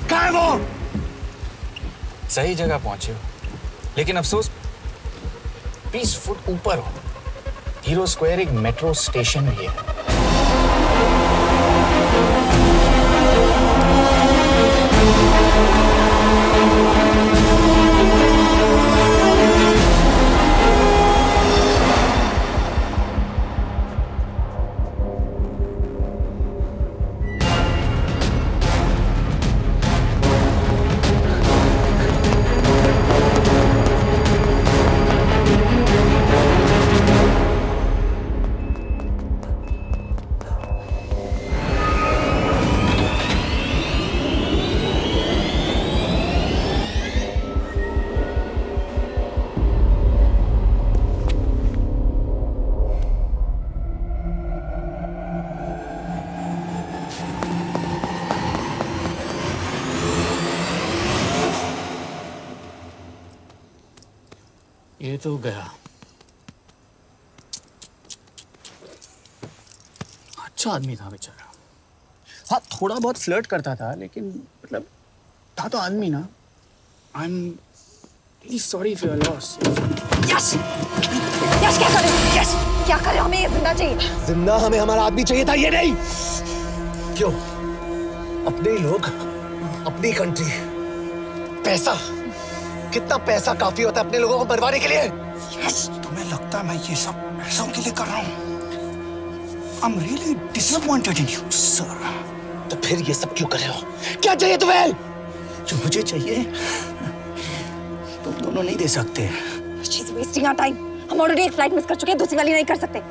कहाँ है वो? सही जगह पहुंचे हो, लेकिन अफसोस 20 फुट ऊपर हो। हीरो स्क्वायर एक मेट्रो स्टेशन भी है। ये तो गया। अच्छा आदमी था बेचारा। हाँ, थोड़ा बहुत फ्लर्ट करता था, लेकिन मतलब था तो आदमी ना। I am really sorry for your loss. Yash! Yash क्या करे? यश क्या करे? हमें ये जिंदा चाहिए। जिंदा हमें हमारा आदमी चाहिए था, ये नहीं। क्यों? अपने ही लोग, अपनी कंट्री, पैसा। कितना पैसा काफी होता है अपने लोगों को मरवाने के लिए? यस, तुम्हें लगता है मैं ये सब पैसों के लिए कर रहा हूँ? I'm really disappointed in you, sir. तो फिर ये सब क्यों कर रहे हो? क्या चाहिए तुम्हें? जो मुझे चाहिए, तुम दोनों नहीं दे सकते। She's wasting our time. हम ऑलरेडी एक फ्लाइट मिस कर चुके हैं, दूसरी वाली नहीं कर सकते।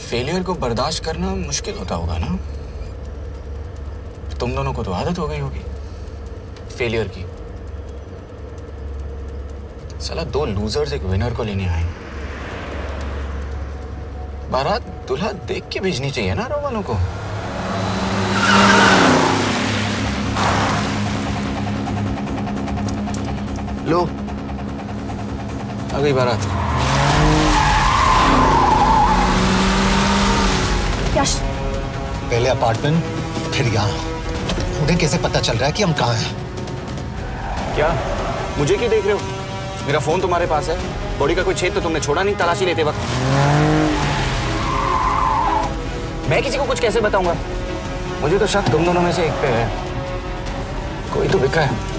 फेलियर को बर्दाश्त करना मुश्किल होता होगा ना? तुम दोनों को तो आदत हो गई होगी फेलियर की। साला 2 लूजर्स एक विनर को लेने आए। बारात दूल्हा देख के भेजनी चाहिए ना रो वालों को। लो, आ गई बारात। यश, पहले अपार्टमेंट, फिर यहाँ। उन्हें कैसे पता चल रहा है कि हम कहाँ हैं? क्या मुझे क्यों देख रहे हो? मेरा फोन तुम्हारे पास है। बॉडी का कोई छेद तो तुमने छोड़ा नहीं तलाशी लेते वक्त। मैं किसी को कुछ कैसे बताऊंगा? मुझे तो शक तुम दोनों में से एक पे है। कोई तो बिका है।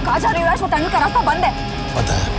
कहाँ जा रही हो यश? वो टनल का रास्ता बंद है। पता है।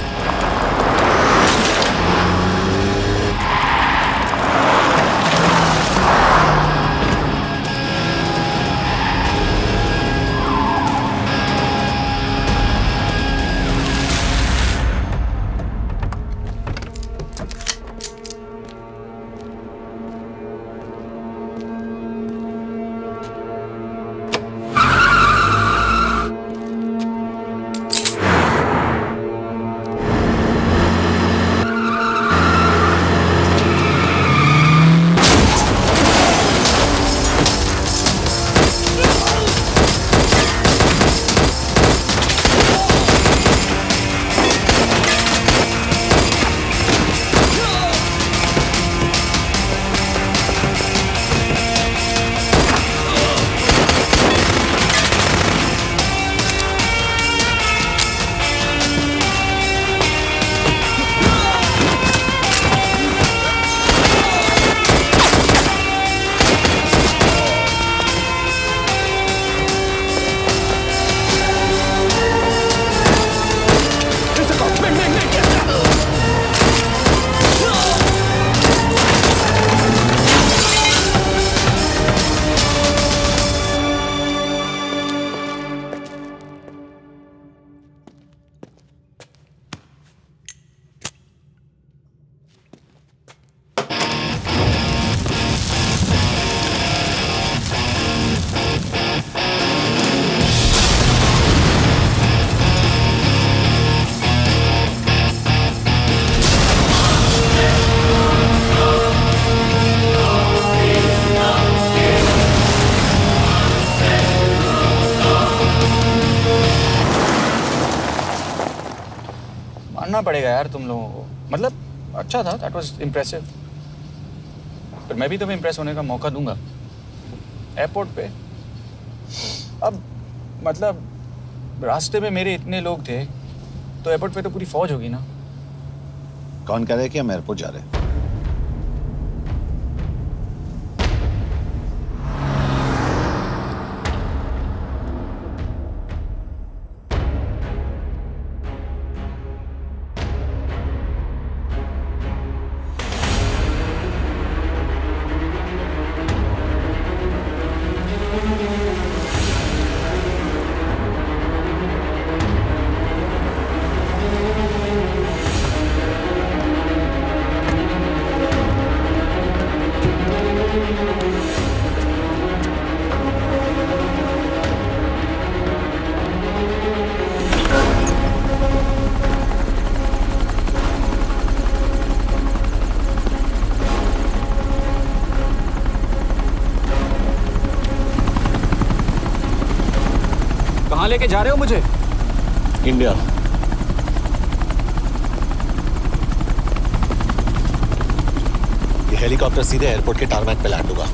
मानना पड़ेगा यार तुम लोगों को। मतलब अच्छा था, दैट वाज इम्प्रेसिव। पर मैं भी तुम्हें इम्प्रेस होने का मौका दूंगा एयरपोर्ट पे। अब मतलब रास्ते में मेरे इतने लोग थे तो एयरपोर्ट पे तो पूरी फौज होगी ना। कौन कह रहा है कि हम एयरपोर्ट जा रहे हैं? कहाँ लेके जा रहे हो मुझे? इंडिया। ये हेलीकॉप्टर सीधे एयरपोर्ट के टारमैक पे लैंड होगा।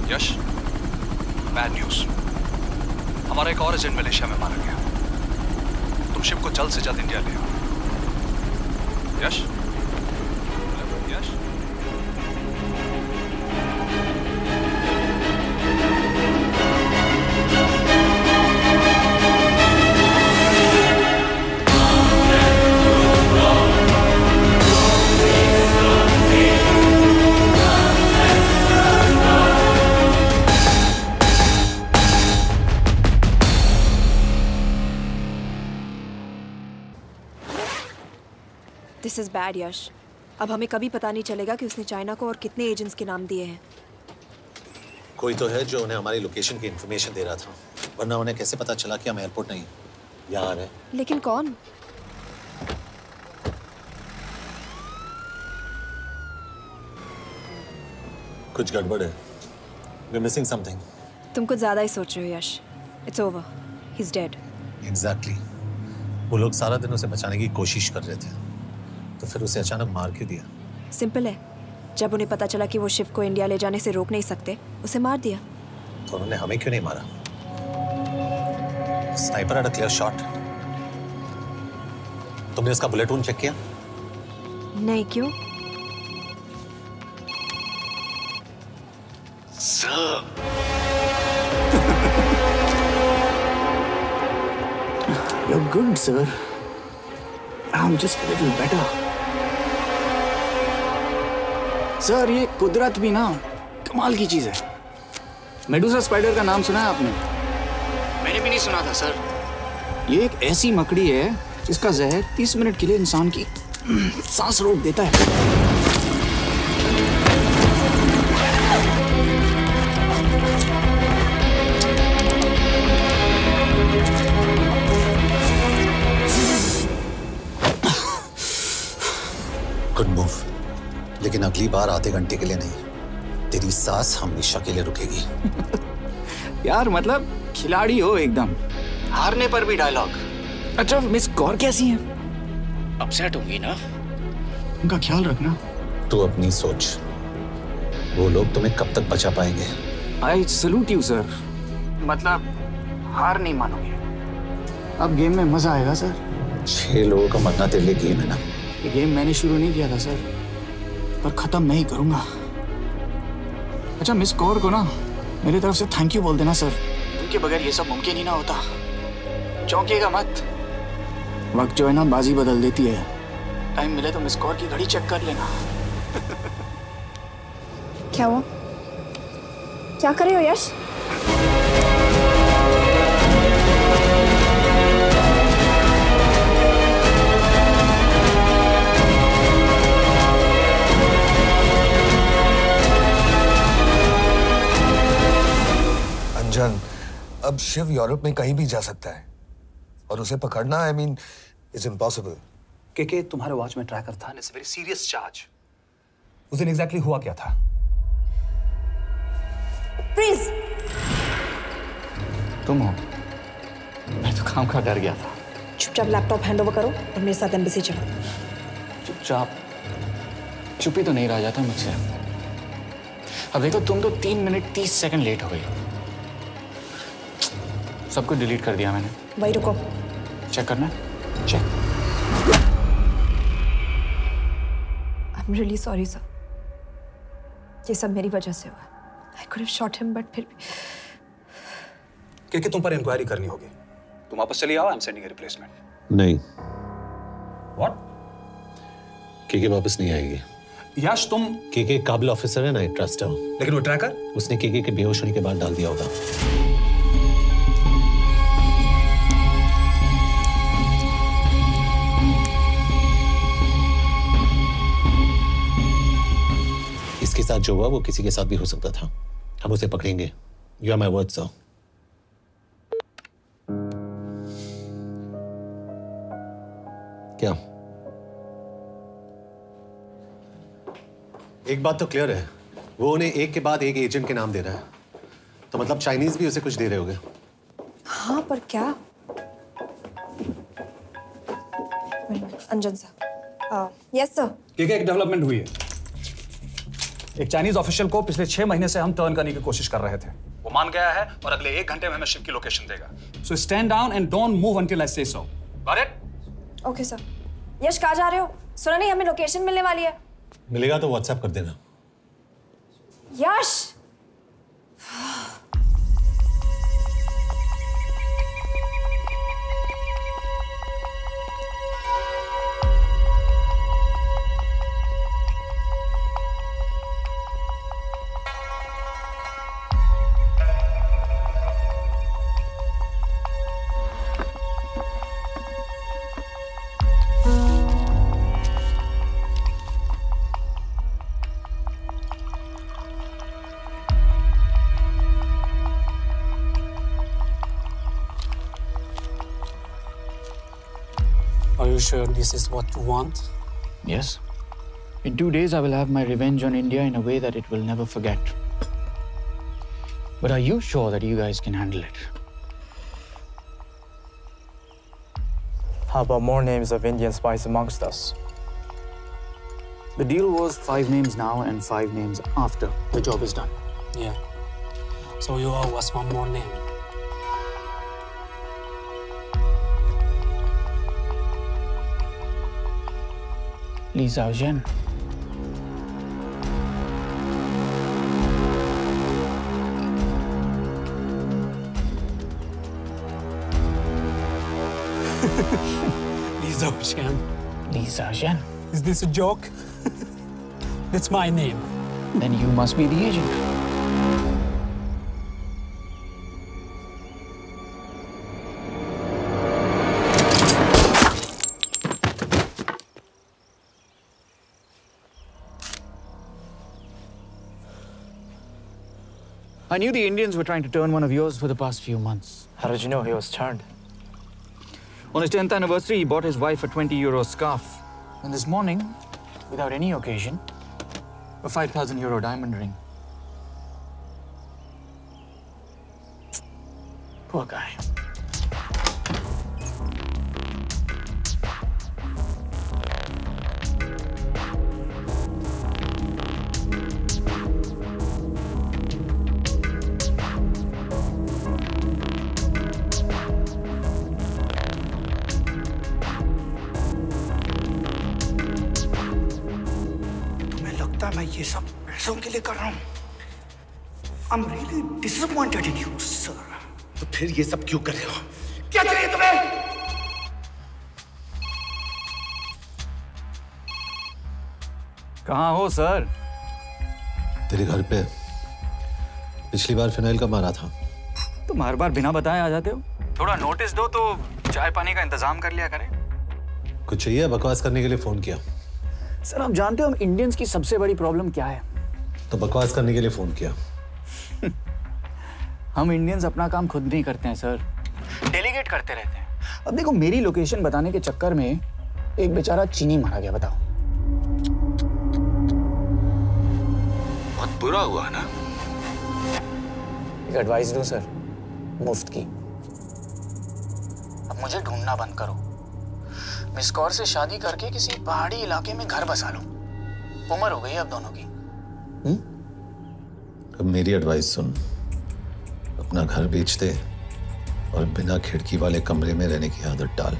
यश, बैड न्यूज। हमारा एक और एजेंट मलेशिया में मारा गया। तुम शिव को जल्द से जल्द इंडिया ले आओ। यश, यश। दिस इज बैड यश। अब हमें कभी पता नहीं चलेगा कि उसने चाइना को और कितने एजेंट्स के नाम दिए हैं। कोई तो है जो उन्हें हमारी लोकेशन की इन्फॉर्मेशन दे रहा था, वरना उन्हें कैसे पता चला कि हम एयरपोर्ट नहीं यहाँ आ रहे हैं? लेकिन कौन? कुछ गड़बड़ है। We're missing something. तुम कुछ ज्यादा ही सोच रहे हो यश। It's over. He's dead. Exactly. वो लोग सारा दिन उसे बचाने की कोशिश कर रहे थे, तो फिर उसे अचानक मार क्यों दिया? सिंपल है, जब उन्हें पता चला कि वो शिव को इंडिया ले जाने से रोक नहीं सकते, उसे मार दिया। तो उन्होंने हमें क्यों नहीं मारा? Sniper had a clear shot. तुमने उसका बुलेट वूंड चेक किया? नहीं, क्यों? Sir. You're good, sir. I'm just a little better. Sir, ये कुदरत भी ना कमाल की चीज है। मेडुसा स्पाइडर का नाम सुना है आपने? मैंने भी नहीं सुना था सर। ये एक ऐसी मकड़ी है जिसका जहर 30 मिनट के लिए इंसान की सांस रोक देता है। गुड मूव, लेकिन अगली बार आधे घंटे के लिए नहीं, तेरी सांस हमेशा के लिए रुकेगी। यार मतलब खिलाड़ी हो एकदम, हारने पर भी डायलॉग। अच्छा, मिस कौर कैसी हैं? अपसेट होंगी ना? उनका ख्याल रखना। तू अपनी सोच, वो लोग तुम्हें कब तक बचा पाएंगे? I salute you sir. मतलब हार नहीं मानोगे। अब गेम में मजा आएगा सर। 6 लोगों का मरना तेरे लिए गेम है ना? ये गेम मैंने शुरू नहीं किया था सर, पर खत्म नहीं करूंगा। अच्छा, मिस कौर को ना मेरी तरफ से थैंक यू बोल देना सर। उनके बगैर ये सब मुमकिन ही ना होता। चौंकिएगा मत, वक्त जो है ना बाजी बदल देती है। टाइम मिले तो मिस कौर की घड़ी चेक कर लेना। क्या हुआ? क्या कर रहे हो यश? अंजन, अब शिव यूरोप में कहीं भी जा सकता है और उसे पकड़ना आई मीन इज इम्पॉसिबल। के तुम्हारे वॉच में ट्रैकर था, इट्स वेरी सीरियस चार्ज। उस दिन एग्जैक्टली हुआ क्या था? प्लीज। तुम हो? मैं तो काम का डर गया था। चुपचाप लैपटॉप हैंड ओवर करो और मेरे साथ एम्बेसी चलो। चुपचाप? चुप ही तो नहीं रहा जाता मुझसे। अब देखो, तुम तो 3 मिनट 30 सेकंड लेट हो गई। सब कुछ डिलीट कर दिया मैंने। वही रुको, चेक करना। Check. I am really sorry sir, ये सब मेरी वजह से हुआ। I could have shot him, but फिर कि तुम पर इंक्वायरी करनी होगी। तुम वापस चली आओ, I am sending a replacement. नहीं। व्हाट? के वापस नहीं आएगी। यश, तुम के काबिल ऑफिसर है ना, आई ट्रस्ट है। लेकिन वो ट्रैकर उसने के बेहोश होने के बाद डाल दिया होगा। इसके साथ जो हुआ वो किसी के साथ भी हो सकता था। हम उसे पकड़ेंगे। You are my word sir. क्या? एक बात तो क्लियर है, वो उन्हें एक के बाद एक एजेंट के नाम दे रहा है, तो मतलब चाइनीज भी उसे कुछ दे रहे होंगे। हाँ, पर क्या? अंजन सर। Yes sir. एक डेवलपमेंट हुई है। एक चाइनीज ऑफिशियल को पिछले 6 महीने से हम टर्न करने की कोशिश कर रहे थे। वो मान गया है और अगले 1 घंटे में हमें शिप की लोकेशन देगा। So stand down and don't move until I say so. Got it? Okay sir. Yash, कहाँ जा रहे हो? सुना नहीं हमें लोकेशन मिलने वाली है। मिलेगा तो व्हाट्सएप कर देना। यश! Are you sure this is what you want? Yes. In 2 days, I will have my revenge on India in a way that it will never forget. But are you sure that you guys can handle it? How about more names of Indian spies amongst us? The deal was 5 names now and 5 names after the job is done. Yeah. So you owe us one more name. Li Xiaozhen. Li Xiaozhen. Li Xiaozhen. Is this a joke? That's my name. Then you must be the agent. I knew the Indians were trying to turn one of yours for the past few months. How did you know he was turned? On his 10th anniversary, he bought his wife a 20-euro scarf. And this morning, without any occasion, a 5,000-euro diamond ring. Poor guy. मैं ये सब पैसों के लिए कर रहा हूँ। I'm really disappointed in you, sir. तो फिर ये सब क्यों कर रहे हो? क्या चाहिए तुम्हें? कहाँ हो सर? तेरे घर पे। पिछली बार फिनाइल कब मारा था? तुम हर बार बिना बताए आ जाते हो। थोड़ा नोटिस दो तो चाय पानी का इंतजाम कर लिया करें। कुछ चाहिए? बकवास करने के लिए फोन किया। सर आप जानते हो हम इंडियंस की सबसे बड़ी प्रॉब्लम क्या है? तो बकवास करने के लिए फोन किया। हम इंडियंस अपना काम खुद नहीं करते हैं सर, डेलीगेट करते रहते हैं। अब देखो मेरी लोकेशन बताने के चक्कर में एक बेचारा चीनी मारा गया, बताओ। बहुत बुरा हुआ ना? एक एडवाइस दूं सर, मुफ्त की। अब मुझे ढूंढना बंद करो। मिस कौर से शादी करके किसी पहाड़ी इलाके में घर बसा लो। उम्र हो गई अब दोनों की। अब मेरी एडवाइस सुन, अपना घर बेच दे और बिना खिड़की वाले कमरे में रहने की आदत डाल।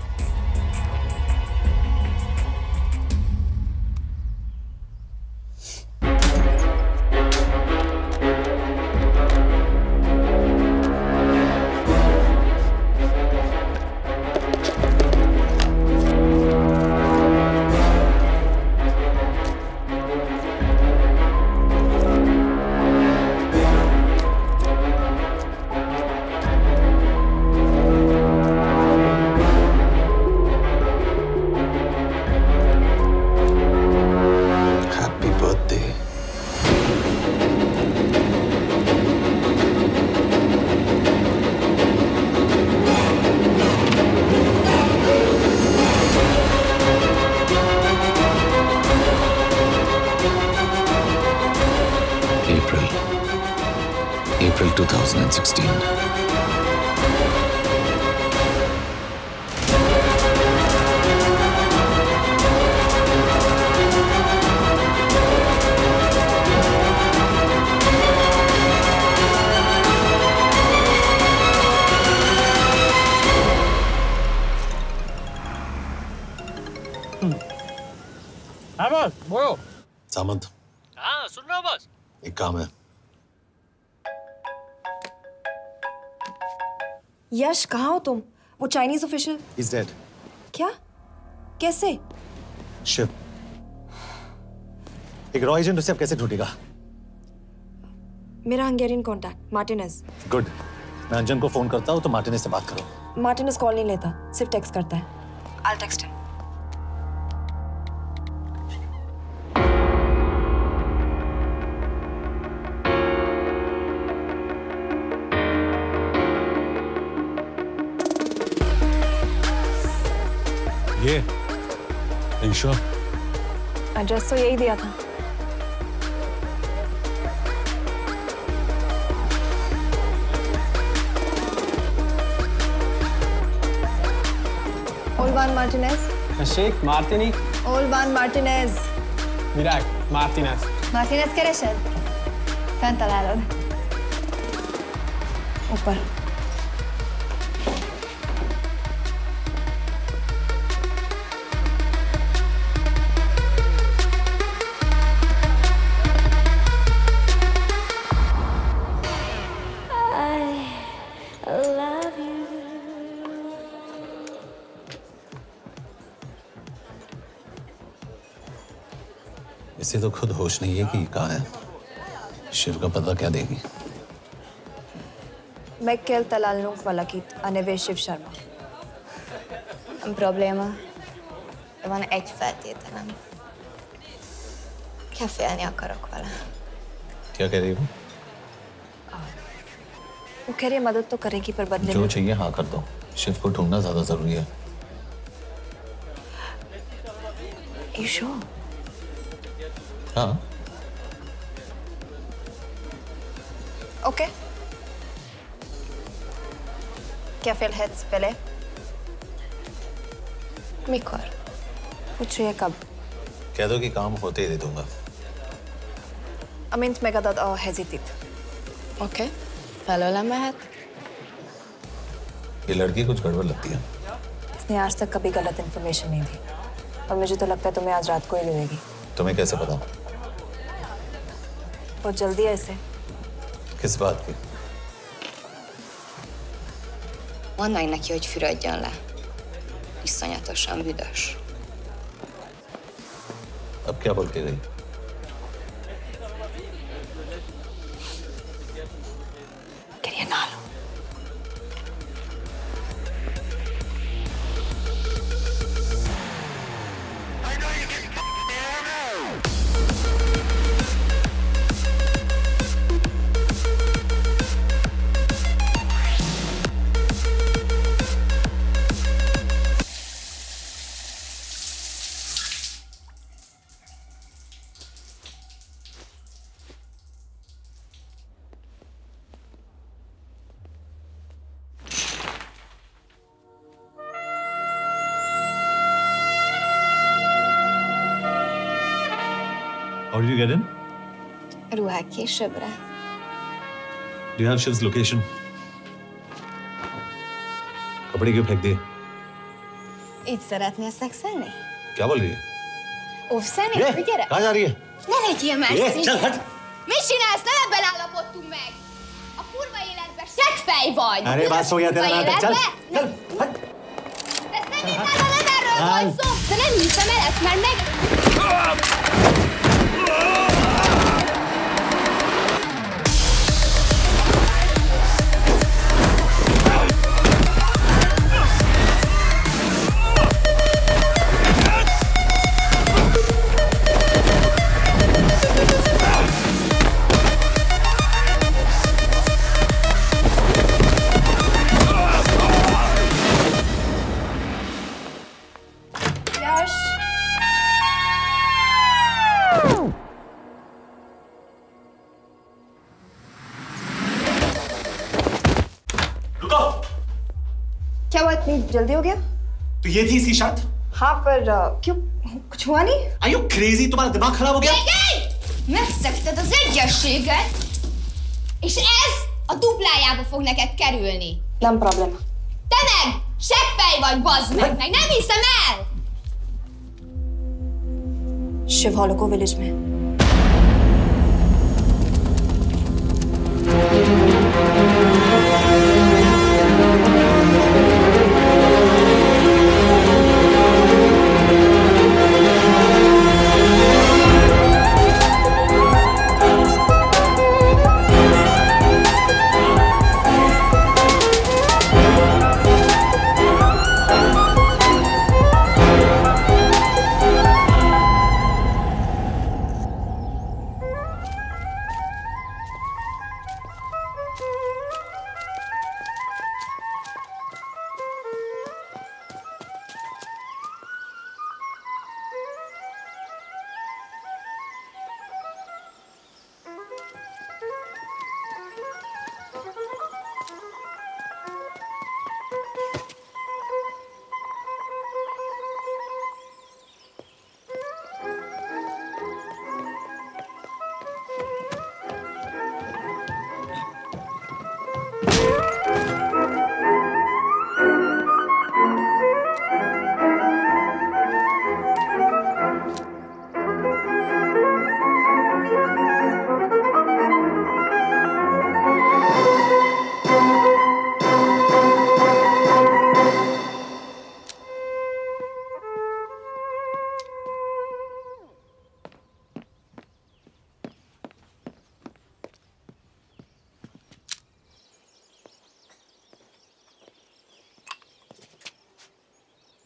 April 2016. सामंत, हाँ सुन रहा हूँ बॉस। एक काम है। यश कहाँ हो तुम? वो चाइनीज ऑफिशियल He's dead. क्या? कैसे? शिव, एक रॉ एजेंट उसे अब कैसे ढूंढेगा? मेरा हंगेरियन कॉन्टैक्ट मार्टिनेज। गुड, मैं अंजन को फोन करता हूँ तो मार्टिनेज से बात करो। मार्टिनेज कॉल नहीं लेता, सिर्फ टेक्स्ट करता है। I'll text him. ये इंश्योर एड्रेस तो यही दिया था। Olvan Martinez. Sheikh Martini. Olvan Martinez. Virág Martinez. Martinez keresed? Fent találod. ऊपर। इसे तो खुद होश नहीं है कि कहाँ है। शिव का पता क्या देगी? Mekkel találnunk valakit, a neve Shiv Sharma. Nem probléma. De van egy feltételem. Kefélni akarok vele. क्या कह रही हो? वो कह रही है मदद तो करेगी पर बदले जो में चाहिए हाँ कर दो। शिव को ढूंढना ज्यादा जरूरी है। You sure? हाँ। Okay. क्या félhetsz vele? Mikor? पूछ रही है कब? कह दो कि काम होते ही दे दूंगा। Amint megadod a hezitit. Oké. Felőlem mehet? ये लड़की कुछ गड़बड़ लगती है। इसने आज तक कभी गलत इन्फॉर्मेशन नहीं दी और मुझे तो लगता है तुम्हें आज रात को ही मिलेगी। तुम्हें कैसे पता? बहुत जल्दी है इसे। किस बात की? Mondd meg neki, hogy fürödjön le. Iszonyatosan büdös. अब क्या बोल के गई? करिए ना लो। How did you get in? Ruhák későbbre. Do you have Shiv's location? कपड़े क्यों फेंक दिए? Így szeretnél szexelni? क्या बोल रही है? Óvszeni? Gyere! कहाँ जा रही है? Ne legyél már चल szíved! हट! Mit csinálsz? Nem ebben állapodtunk meg! A kurva életben seggfej vagy! अरे बात हो गया तेरा नाटक, चल! चल! हट! De szerintem nem erről van szó! De nem hiszem el ezt már meg... क्या हुआ? इतनी जल्दी हो गया? तो ये थी इसकी शर्त? हाँ पर क्यों? कुछ हुआ नहीं? Are you crazy? तुम्हारा दिमाग खराब हो गया? Megszegted az egyességet, és ez a duplájába fog neked kerülni. Nem probléma. Te meg! Seggfej vagy, bazd meg! Nem hiszem el! Shiv हॉलोको विलेज में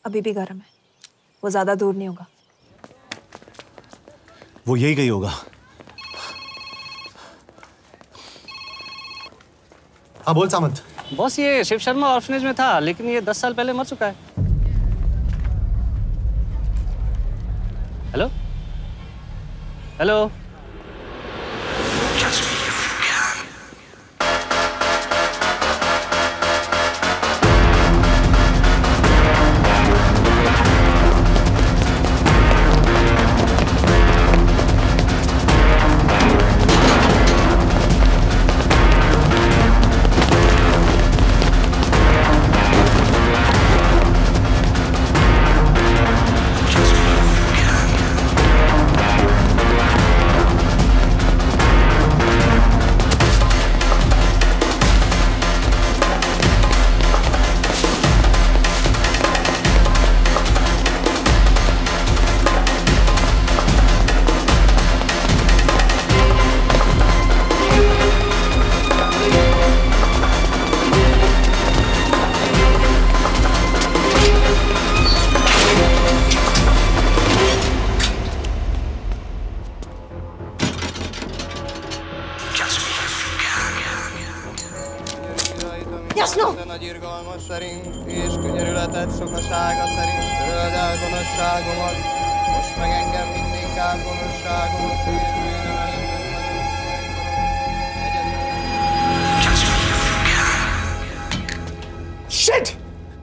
अभी भी गर्म है, वो ज्यादा दूर नहीं होगा। वो यही गई होगा। हाँ बोल सामंत। बॉस ये शिव शर्मा ऑर्फनेज में था, लेकिन ये 10 साल पहले मर चुका है। Hello hello.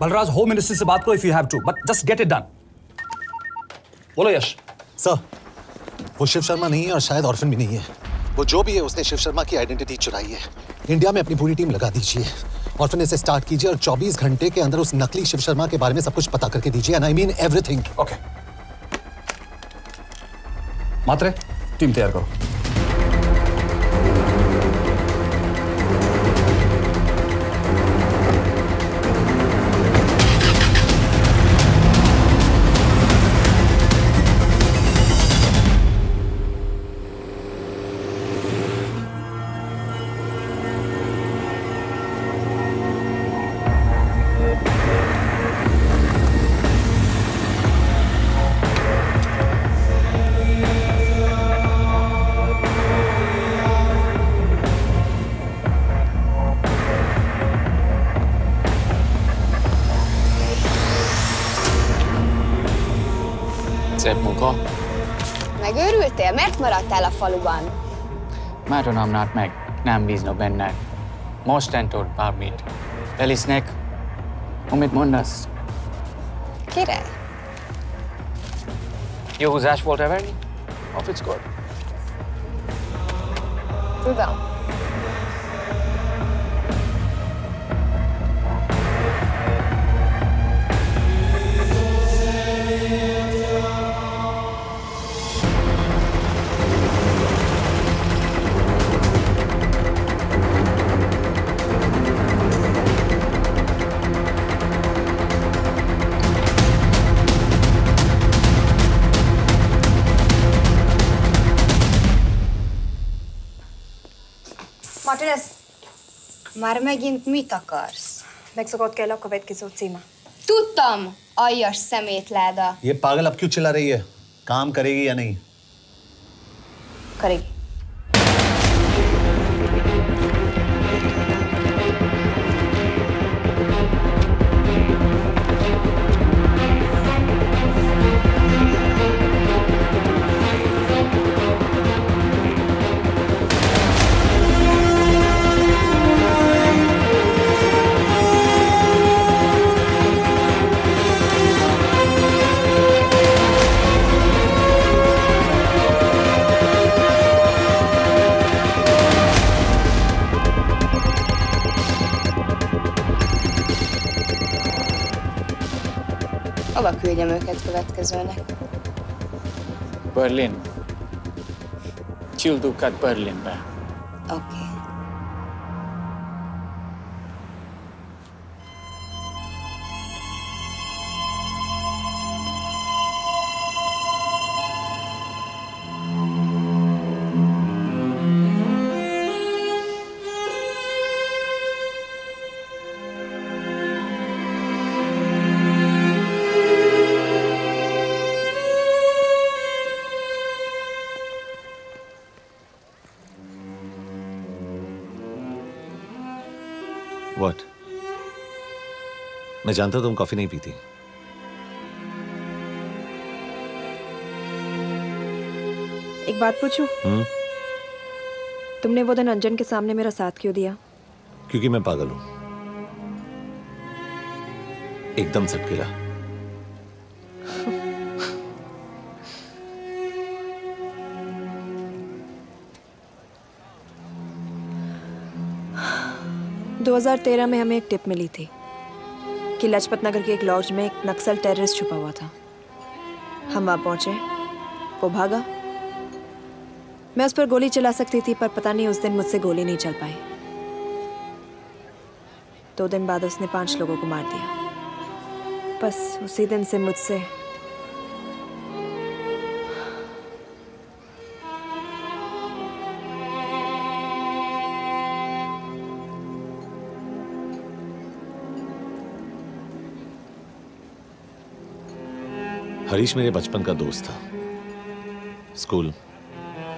Balraj, home ministry से बात करो if you have to, but just get it done. बोलो यश। सर, वो शिव शर्मा नहीं है और शायद ऑर्फन भी नहीं है। वो जो भी है उसने शिव शर्मा की आइडेंटिटी चुराई है। इंडिया में अपनी पूरी टीम लगा दीजिए, ऑर्फनेज से स्टार्ट कीजिए और 24 घंटे के अंदर उस नकली शिव शर्मा के बारे में सब कुछ पता करके दीजिए। And I mean everything. Okay. Matre, team तैयार करो। Szép munka. Megőrültél? Miért maradtál a faluban? Már nem meg, nem bíznak benned. Mostantól bármit. Elisznek, amit mondasz. Király. Jó húzás volt everni? Off it's good. Tudom. Martinez, Már megint mit akarsz? Megszokott kell a következő címe. Tudtam, aljas szemétláda. ये पागल अब क्यों चिल्ला रही है? काम करेगी या नहीं? करेगी। Hova küldjem őket következőnek? Berlin. Küldőket Berlinbe. Oké. What? मैं जानता तुम कॉफी नहीं पीती। एक बात पूछूं? तुमने वो दिन अंजन के सामने मेरा साथ क्यों दिया? क्योंकि मैं पागल हूं, एकदम सटकेला। दो 2013 में हमें एक टिप मिली थी कि लाजपत नगर के एक लॉज में एक नक्सल टेररिस्ट छुपा हुआ था। हम वहां पहुंचे, वो भागा। मैं उस पर गोली चला सकती थी, पर पता नहीं उस दिन मुझसे गोली नहीं चल पाई। 2 दिन बाद उसने 5 लोगों को मार दिया। बस उसी दिन से मुझसे हरीश मेरे बचपन का दोस्त था। स्कूल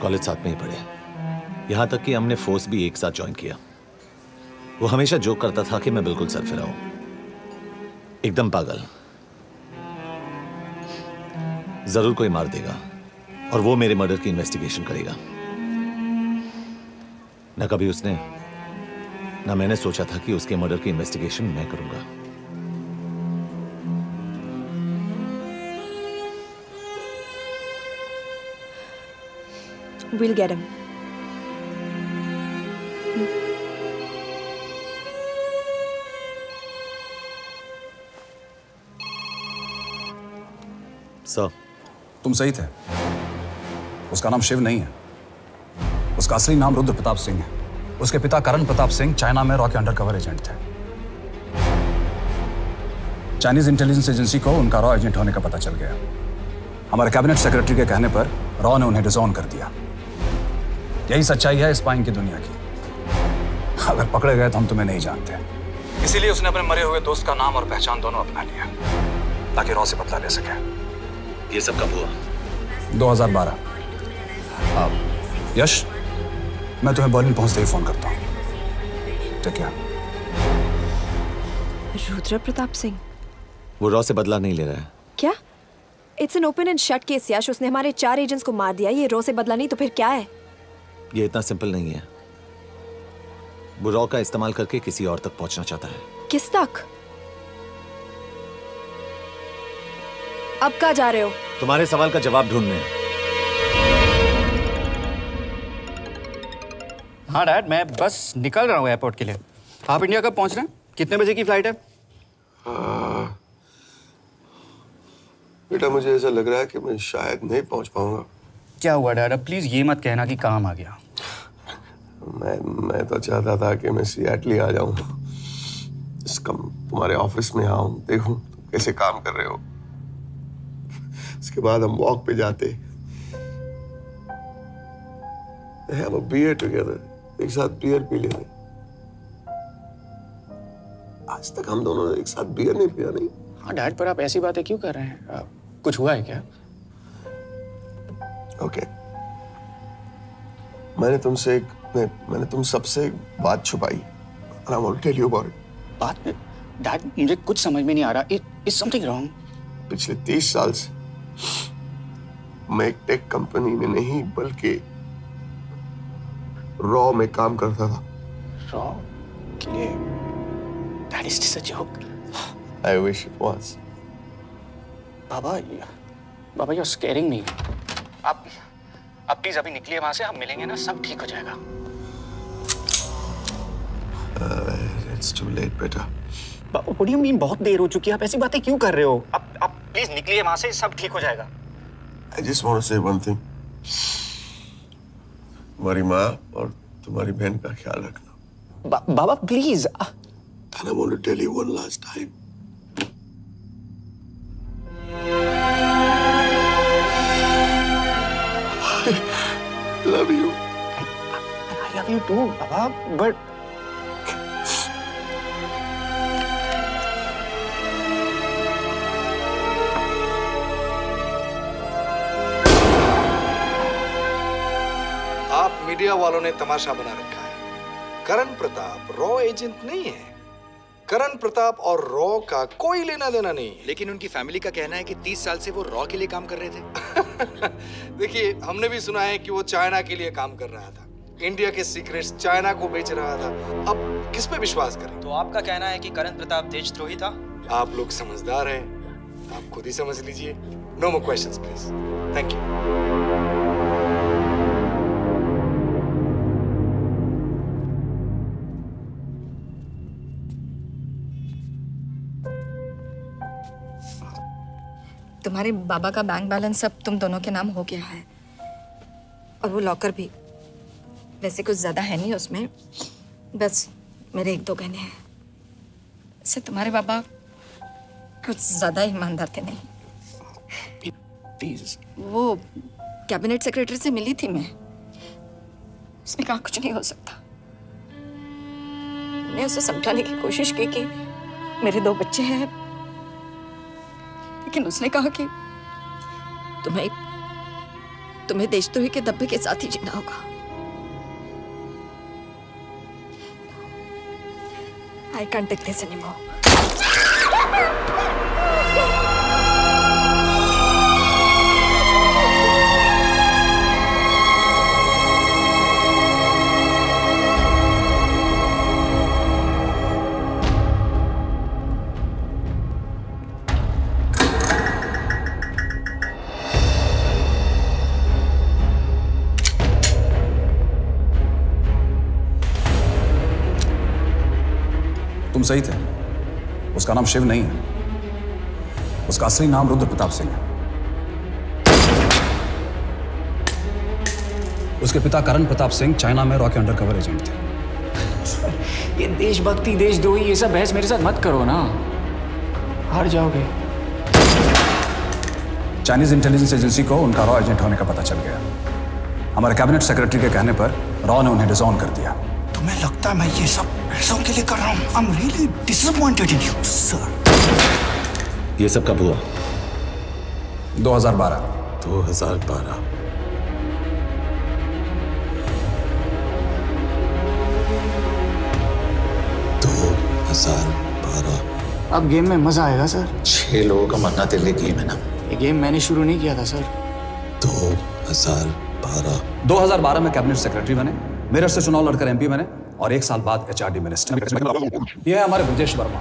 कॉलेज साथ में ही पढ़े, यहां तक कि हमने फोर्स भी एक साथ ज्वाइन किया। वो हमेशा जोक करता था कि मैं बिल्कुल सरफिरा हूं, एकदम पागल। जरूर कोई मार देगा और वो मेरे मर्डर की इन्वेस्टिगेशन करेगा। ना कभी उसने, ना मैंने सोचा था कि उसके मर्डर की इन्वेस्टिगेशन मैं करूंगा। We'll get him. सर, तुम सही थे। उसका नाम शिव नहीं है, उसका असली नाम रुद्र प्रताप सिंह है। उसके पिता करण प्रताप सिंह चाइना में रॉ के अंडरकवर एजेंट थे। चाइनीज इंटेलिजेंस एजेंसी को उनका रॉ एजेंट होने का पता चल गया। हमारे कैबिनेट सेक्रेटरी के कहने पर रॉ ने उन्हें डिसऑन कर दिया। यही सच्चाई है स्पाइंग की दुनिया की। अगर पकड़े गए तो हम तुम्हें नहीं जानते, इसीलिए उसने अपने मरे हुए दोस्त का नाम और पहचान दोनों अपना लिया ताकि रॉ से बदला ले सके। ये सब कब हुआ? 2012। अब यश, मैं तुम्हें बर्लिन पहुंचते ही फोन करता हूँ। ठीक है? रुद्र प्रताप सिंह वो रॉ से बदला नहीं ले रहा है। क्या? It's an open and shut case Yash. उसने हमारे 4 एजेंट्स को मार दिया। ये रॉ से बदला नहीं तो फिर क्या है? ये इतना सिंपल नहीं है। वो रॉ का इस्तेमाल करके किसी और तक पहुंचना चाहता है। किस तक? अब कहाँ जा रहे हो? तुम्हारे सवाल का जवाब ढूंढने। हाँ डैड, मैं बस निकल रहा हूँ एयरपोर्ट के लिए। आप इंडिया कब पहुंच रहे हैं? कितने बजे की फ्लाइट है? बेटा, मुझे ऐसा लग रहा है कि मैं शायद नहीं पहुंच पाऊंगा। क्या हुआ डैड? अब प्लीज ये मत कहना कि काम आ गया। मैं तो चाहता था कि मैं सियाटल आ जाऊं, तुम्हारे ऑफिस में आऊं, देखूं तुम कैसे काम कर रहे हो। उसके बाद हम वॉक पे जाते, have a beer together, एक साथ बियर पी लेते। आज तक हम दोनों ने एक साथ बियर नहीं पिया। नहीं? हाँ डैड, पर आप ऐसी बातें क्यों कर रहे हैं? कुछ हुआ है क्या? ओके, मैंने तुम सबसे एक बात छुपाई। And I want to tell you about it. बात में डैड, मुझे कुछ समझ में नहीं आ रहा। Is something wrong? पिछले 30 साल से मैं एक टेक कंपनी में नहीं बल्कि रॉ में काम करता था। रॉ के लिए? That is just a joke. I wish it was. Baba you're scaring me. आप प्लीज अभी निकलिए वहां से, आप मिलेंगे ना, सब ठीक हो जाएगा। It's too late, बेटा। What do you mean बहुत देर हो चुकी है? आप ऐसी बातें क्यों कर रहे हो? आप प्लीज निकलिए वहां से, सब ठीक हो जाएगा। I just want to say one thing. तुम्हारी माँ और तुम्हारी बहन का ख्याल रखना। बाबा please. And I want to tell you one last time. I love you. I love you too, Baba, but आप मीडिया वालों ने तमाशा बना रखा है। करण प्रताप रॉ एजेंट नहीं है। करण प्रताप और रॉ का कोई लेना देना नहीं है। लेकिन उनकी फैमिली का कहना है कि 30 साल से वो रॉ के लिए काम कर रहे थे। देखिए, हमने भी सुना है कि वो चाइना के लिए काम कर रहा था, इंडिया के सीक्रेट्स चाइना को बेच रहा था। अब किस पे विश्वास करें? तो आपका कहना है कि करण प्रताप देशद्रोही था? आप लोग समझदार हैं, आप खुद ही समझ लीजिए। No more questions please. Thank you. तुम्हारे बाबा का बैंक बैलेंस अब तुम दोनों के नाम हो गया है, और वो लॉकर भी। वैसे कुछ ज्यादा है नहीं उसमें, बस मेरे 1-2 गहने हैं। वैसे तुम्हारे बाबा कुछ ज्यादा ईमानदार थे नहीं। प्लीज। वो कैबिनेट सेक्रेटरी से मिली थी मैं, उसने कहा कुछ नहीं हो सकता। मैंने उसे समझाने की कोशिश की कि मेरे 2 बच्चे हैं, लेकिन उसने कहा कि तुम्हें देशद्रोही के धब्बे के साथ ही जीना होगा। I can't take this anymore. तुम सही थे, उसका नाम शिव नहीं है, उसका असली नाम रुद्र प्रताप सिंह है। उसके पिता करण प्रताप सिंह चाइना में रॉ के अंडरकवर एजेंट थे। ये देशभक्ति देशद्रोही ये सब बहस मेरे साथ मत करो ना, हार जाओगे। चाइनीज इंटेलिजेंस एजेंसी को उनका रॉ एजेंट होने का पता चल गया। हमारे कैबिनेट सेक्रेटरी के कहने पर रॉ ने उन्हें डिसऑन कर दिया। तुम्हें लगता है मैं ये सब पैसों के लिए कर रहा हूँ? I'm really disappointed in you, sir. ये सब कब हुआ? 2012। 2012। अब गेम में मजा आएगा सर। 6 लोगों का मरना तेरे लिए गेम है ना? ये गेम मैंने शुरू नहीं किया था सर। 2012 में कैबिनेट सेक्रेटरी बने, मेरठ से चुनाव लड़कर एमपी बने और 1 साल बाद एचआरडी मिनिस्टर। ये है हमारे ब्रजेश वर्मा,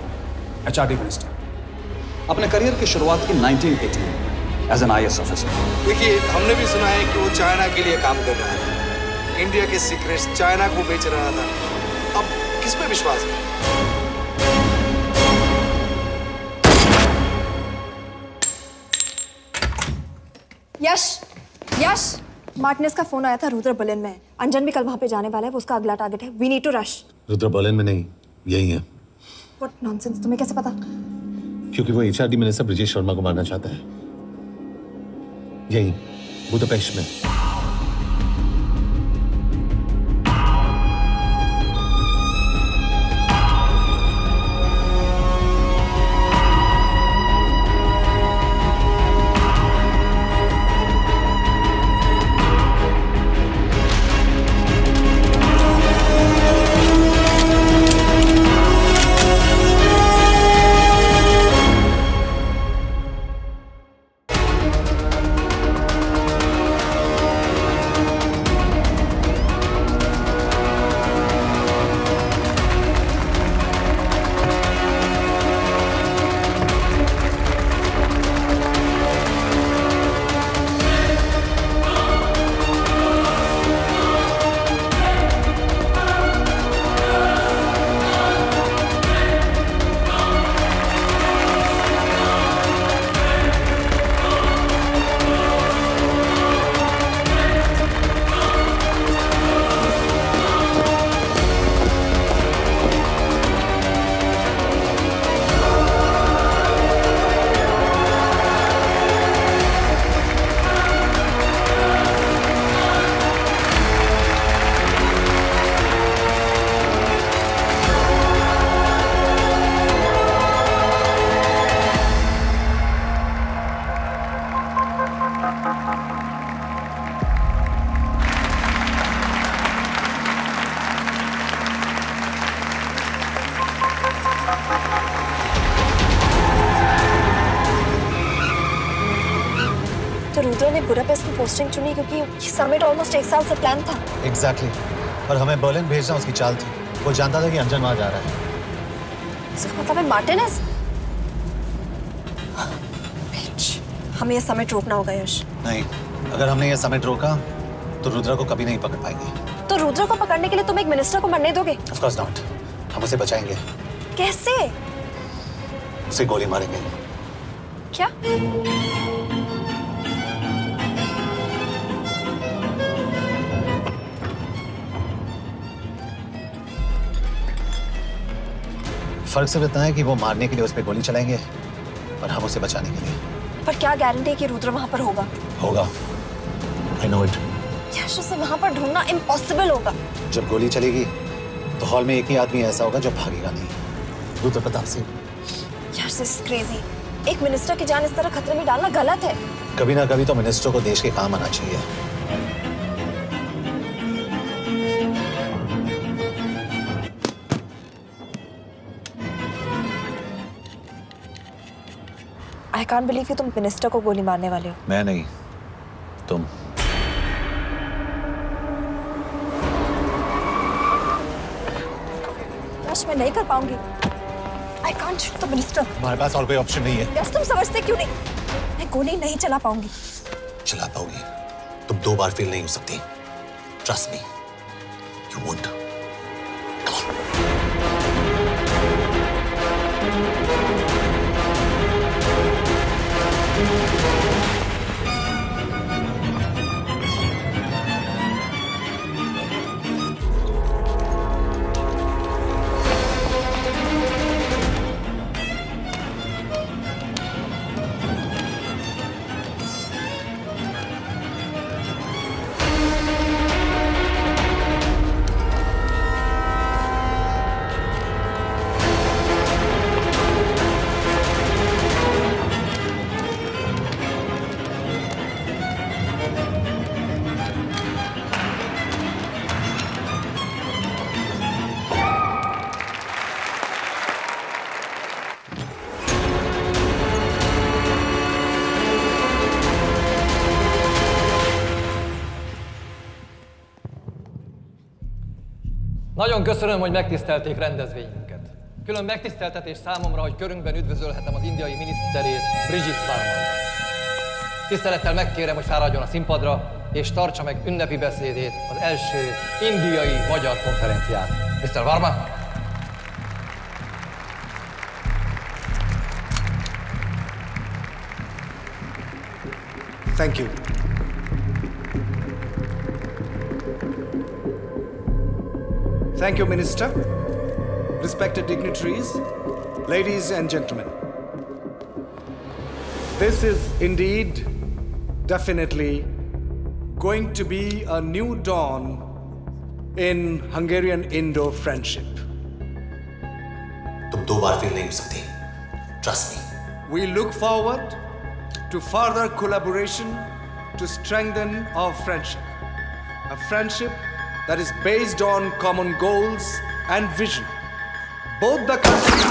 एचआरडी मिनिस्टर। अपने करियर की शुरुआत की 1980 में एज एन आईएएस ऑफिसर। देखिए, हमने भी सुना है कि वो चाइना के लिए काम कर रहा था, इंडिया के सीक्रेट्स चाइना को बेच रहा था। अब किस पे विश्वास है? यश, मार्टिनेज का फोन आया था, रुद्र बर्लिन में। अंजन भी कल वहां पे जाने वाला है, वो उसका अगला टारगेट है। We need to rush. Rudra Berlin में नहीं, यही है। व्हाट नॉनसेंस, तुम्हें कैसे पता? क्योंकि वो एचआरडी मिनिस्टर ब्रजेश शर्मा को मारना चाहता है, यही बुदापेस्ट में। हमने बुडापेस्ट की पोस्टिंग चुनी क्योंकि ये समिट ऑलमोस्ट 1 साल से प्लान था। एग्जैक्टली। और हमें बर्लिन भेजना उसकी चाल थी। वो जानता था कि अंजन वहां जा रहा है। इसका मतलब है मार्टिनेज। हमें ये समिट रोकना होगा यश। नहीं, अगर हमने ये समिट रोका तो रुद्रा को कभी नहीं पकड़ पाएंगे। तो रुद्रा को पकड़ने के लिए तुम एक मिनिस्टर को मरने दोगे? Of course not. हम उसे बचाएंगे। कैसे? उसे गोली मारेंगे। क्या? फर्क सिर्फ इतना है कि वो मारने के लिए उस पर गोली चलाएंगे और हम उसे बचाने के लिए। पर क्या गारंटी है कि रुद्र वहां पर होगा? होगा। I know it. यश, उसे वहां पर ढूंढना इम्पॉसिबल होगा। जब गोली चलेगी तो हॉल में एक ही आदमी ऐसा होगा जो भागेगा नहीं। रुद्र प्रताप सिंह। यश, दिस इज क्रेजी। एक मिनिस्टर की जान इस तरह खतरे में डालना गलत है। कभी ना कभी तो मिनिस्टर को देश के काम आना चाहिए। I can't believe कि तुम मिनिस्टर को गोली मारने वाले हो। मैं नहीं, तुम। यश, मैं नहीं कर पाऊंगी। I can't shoot the minister। हमारे पास और कोई ऑप्शन नहीं है। यश, तुम समझते क्यों नहीं? मैं गोली नहीं चला पाऊंगी। चला पाओगी। तुम 2 बार फेल नहीं हो सकती। Trust me, you won't। Nagyon köszönöm, hogy megtisztelték rendezvényünket. Külön megtiszteltetés számomra, hogy körünkben üdvözölhetem az indiai miniszterét, Brigitte Varma. Tisztelettel megkérem, hogy fáradjon a színpadra, és tartsa meg ünnepi beszédét az első indiai-magyar konferenciát. Mr. Varma? Thank you. Thank you, Minister. Respected dignitaries, ladies and gentlemen. This is indeed, definitely, going to be a new dawn in Hungarian-Indo friendship. तुम 2 बार fail नहीं हो सकती। Trust me. We look forward to further collaboration to strengthen our friendship. A friendship that is based on common goals and vision. Both the countries...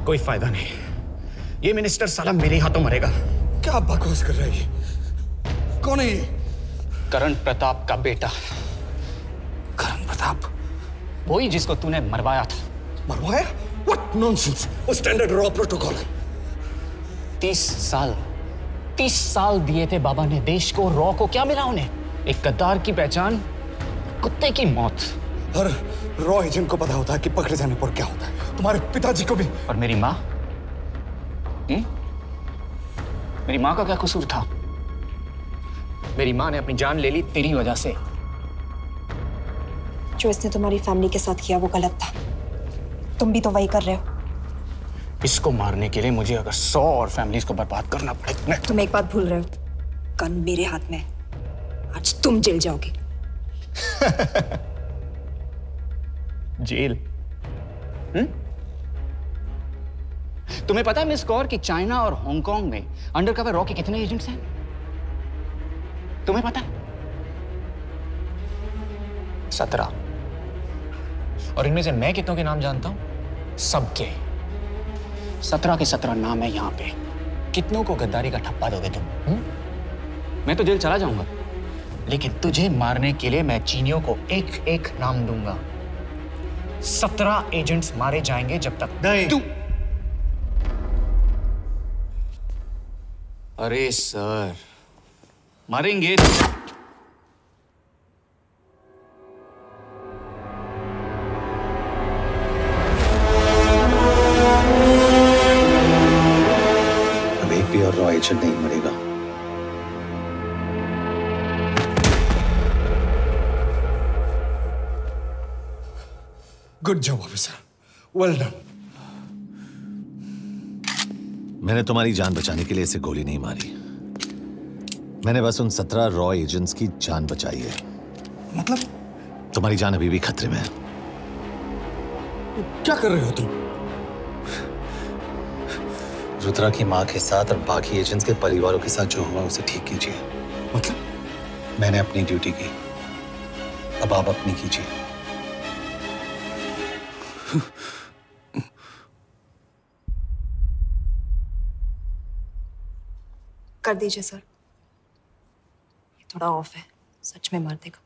कोई फायदा नहीं, ये minister साला मेरे हाथों मरेगा। क्या बकवास कर रहा है ये? कौन है ये? करण प्रताप का बेटा। करण प्रताप? वही जिसको तूने मरवाया था। मरवाया? What nonsense! वो स्टैंडर्ड रॉ प्रोटोकॉल है। 30 साल दिए थे बाबा ने देश को, रॉ को क्या मिला उन्हें? एक गद्दार की पहचान, कुत्ते की मौत। हर रॉ एजेंट को पता होता है कि पकड़े जाने पर क्या होता है। तुम्हारे पिताजी को भी। और मेरी माँ? मेरी माँ का क्या कसूर था? मेरी माँ ने अपनी जान ले ली तेरी वजह से। जो इसने तुम्हारी फैमिली के साथ किया वो गलत था। तुम भी तो वही कर रहे हो। इसको मारने के लिए मुझे अगर 100 और फैमिलीज को बर्बाद करना पड़े। तुम एक बात भूल रहे हो, गन मेरे हाथ में। आज तुम जेल जाओगे। जेल? तुम्हें पता है मिस कौर कि चाइना और हांगकांग में अंडरकवर रॉ के कितने एजेंट्स हैं? तुम्हें पता है? 17। और इनमें से मैं कितनों के नाम जानता हूं? सबके। 17 के 17 नाम है यहां पे। कितनों को गद्दारी का ठप्पा दोगे तुम? मैं तो जेल चला जाऊंगा, लेकिन तुझे मारने के लिए मैं चीनियों को एक एक नाम दूंगा। 17 एजेंट्स मारे जाएंगे जब तक तू। अरे सर, मारेंगे। अब एक भी और रॉ एजेंट नहीं मरेगा। Good job officer, well done. मैंने तुम्हारी जान बचाने के लिए इसे गोली नहीं मारी। मैंने बस उन 17 रॉ एजेंट्स की जान बचाई है। मतलब? तुम्हारी जान अभी भी खतरे में है। क्या कर रहे हो तुम? रुद्रा की माँ के साथ और बाकी एजेंट्स के परिवारों के साथ जो हुआ उसे ठीक कीजिए। मतलब? मैंने अपनी ड्यूटी की, अब आप अपनी कीजिए। कर दीजिए सर, ये थोड़ा ऑफ है, सच में मार देगा।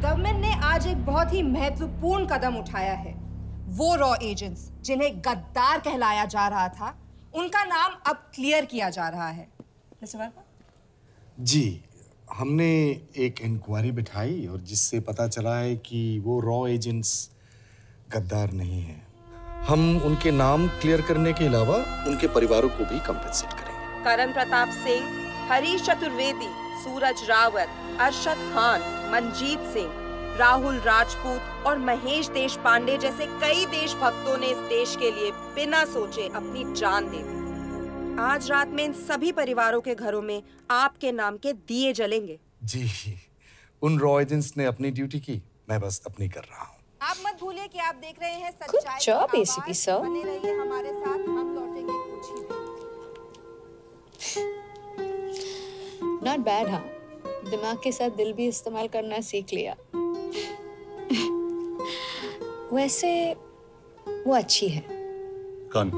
गवर्नमेंट ने आज एक बहुत ही महत्वपूर्ण कदम उठाया है। वो रॉ एजेंट्स जिन्हें गद्दार कहलाया जा रहा था, उनका नाम अब क्लियर किया जा रहा है। मिस्टर वर्मा? जी, हमने एक इंक्वायरी बिठाई और जिससे पता चला है कि वो रॉ एजेंट्स गद्दार नहीं हैं। हम उनके नाम क्लियर करने के अलावा उनके परिवारों को भी कंपेंसेट करेंगे। करण प्रताप सिंह, हरीश चतुर्वेदी, सूरज रावत, अरशद खान, मनजीत सिंह, राहुल राजपूत और महेश देशपांडे जैसे कई देशभक्तों ने इस देश के लिए बिना सोचे अपनी जान दे दी। आज रात में इन सभी परिवारों के घरों में आपके नाम के दिए जलेंगे। जी, उन रॉ एजेंट्स ने अपनी ड्यूटी की, मैं बस अपनी कर रहा हूँ। आप मत भूलिए कि आप देख रहे हैं सच्चाई की आवाज। ACP sir. बने रहिए हमारे साथ, हम लौटेंगे कुछ ही देर। Not bad, हाँ। दिमाग के साथ दिल भी इस्तेमाल करना सीख लिया। वैसे वो अच्छी है। कौन?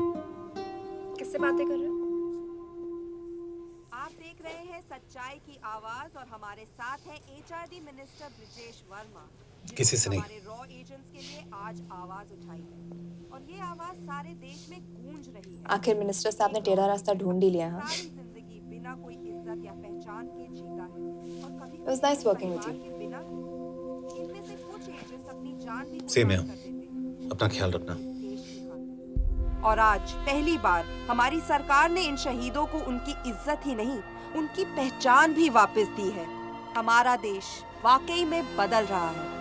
किससे बातें कर रहे हो? आप देख रहे हैं सच्चाई की आवाज और हमारे साथ है HRD मिनिस्टर ब्रिजेश वर्मा। किसी से नहीं। हमारे रॉ एजेंट्स के लिए आज आवाज उठाई है और ये आवाज सारे देश में गूंज रही है। आखिर मिनिस्टर साहब ने टेढ़ा रास्ता ढूंढ ही लिया। हाँ, सारी जिंदगी बिना कोई इज्जत या पहचान के जीता है और कभी It was nice working with you. इनमें से कुछ एजेंट्स अपनी जान भी सेम है। अपना ख्याल रखना। और आज पहली बार हमारी सरकार ने इन शहीदों को उनकी इज्जत ही नहीं, उनकी पहचान भी वापस दी है। हमारा देश वाकई में बदल रहा है।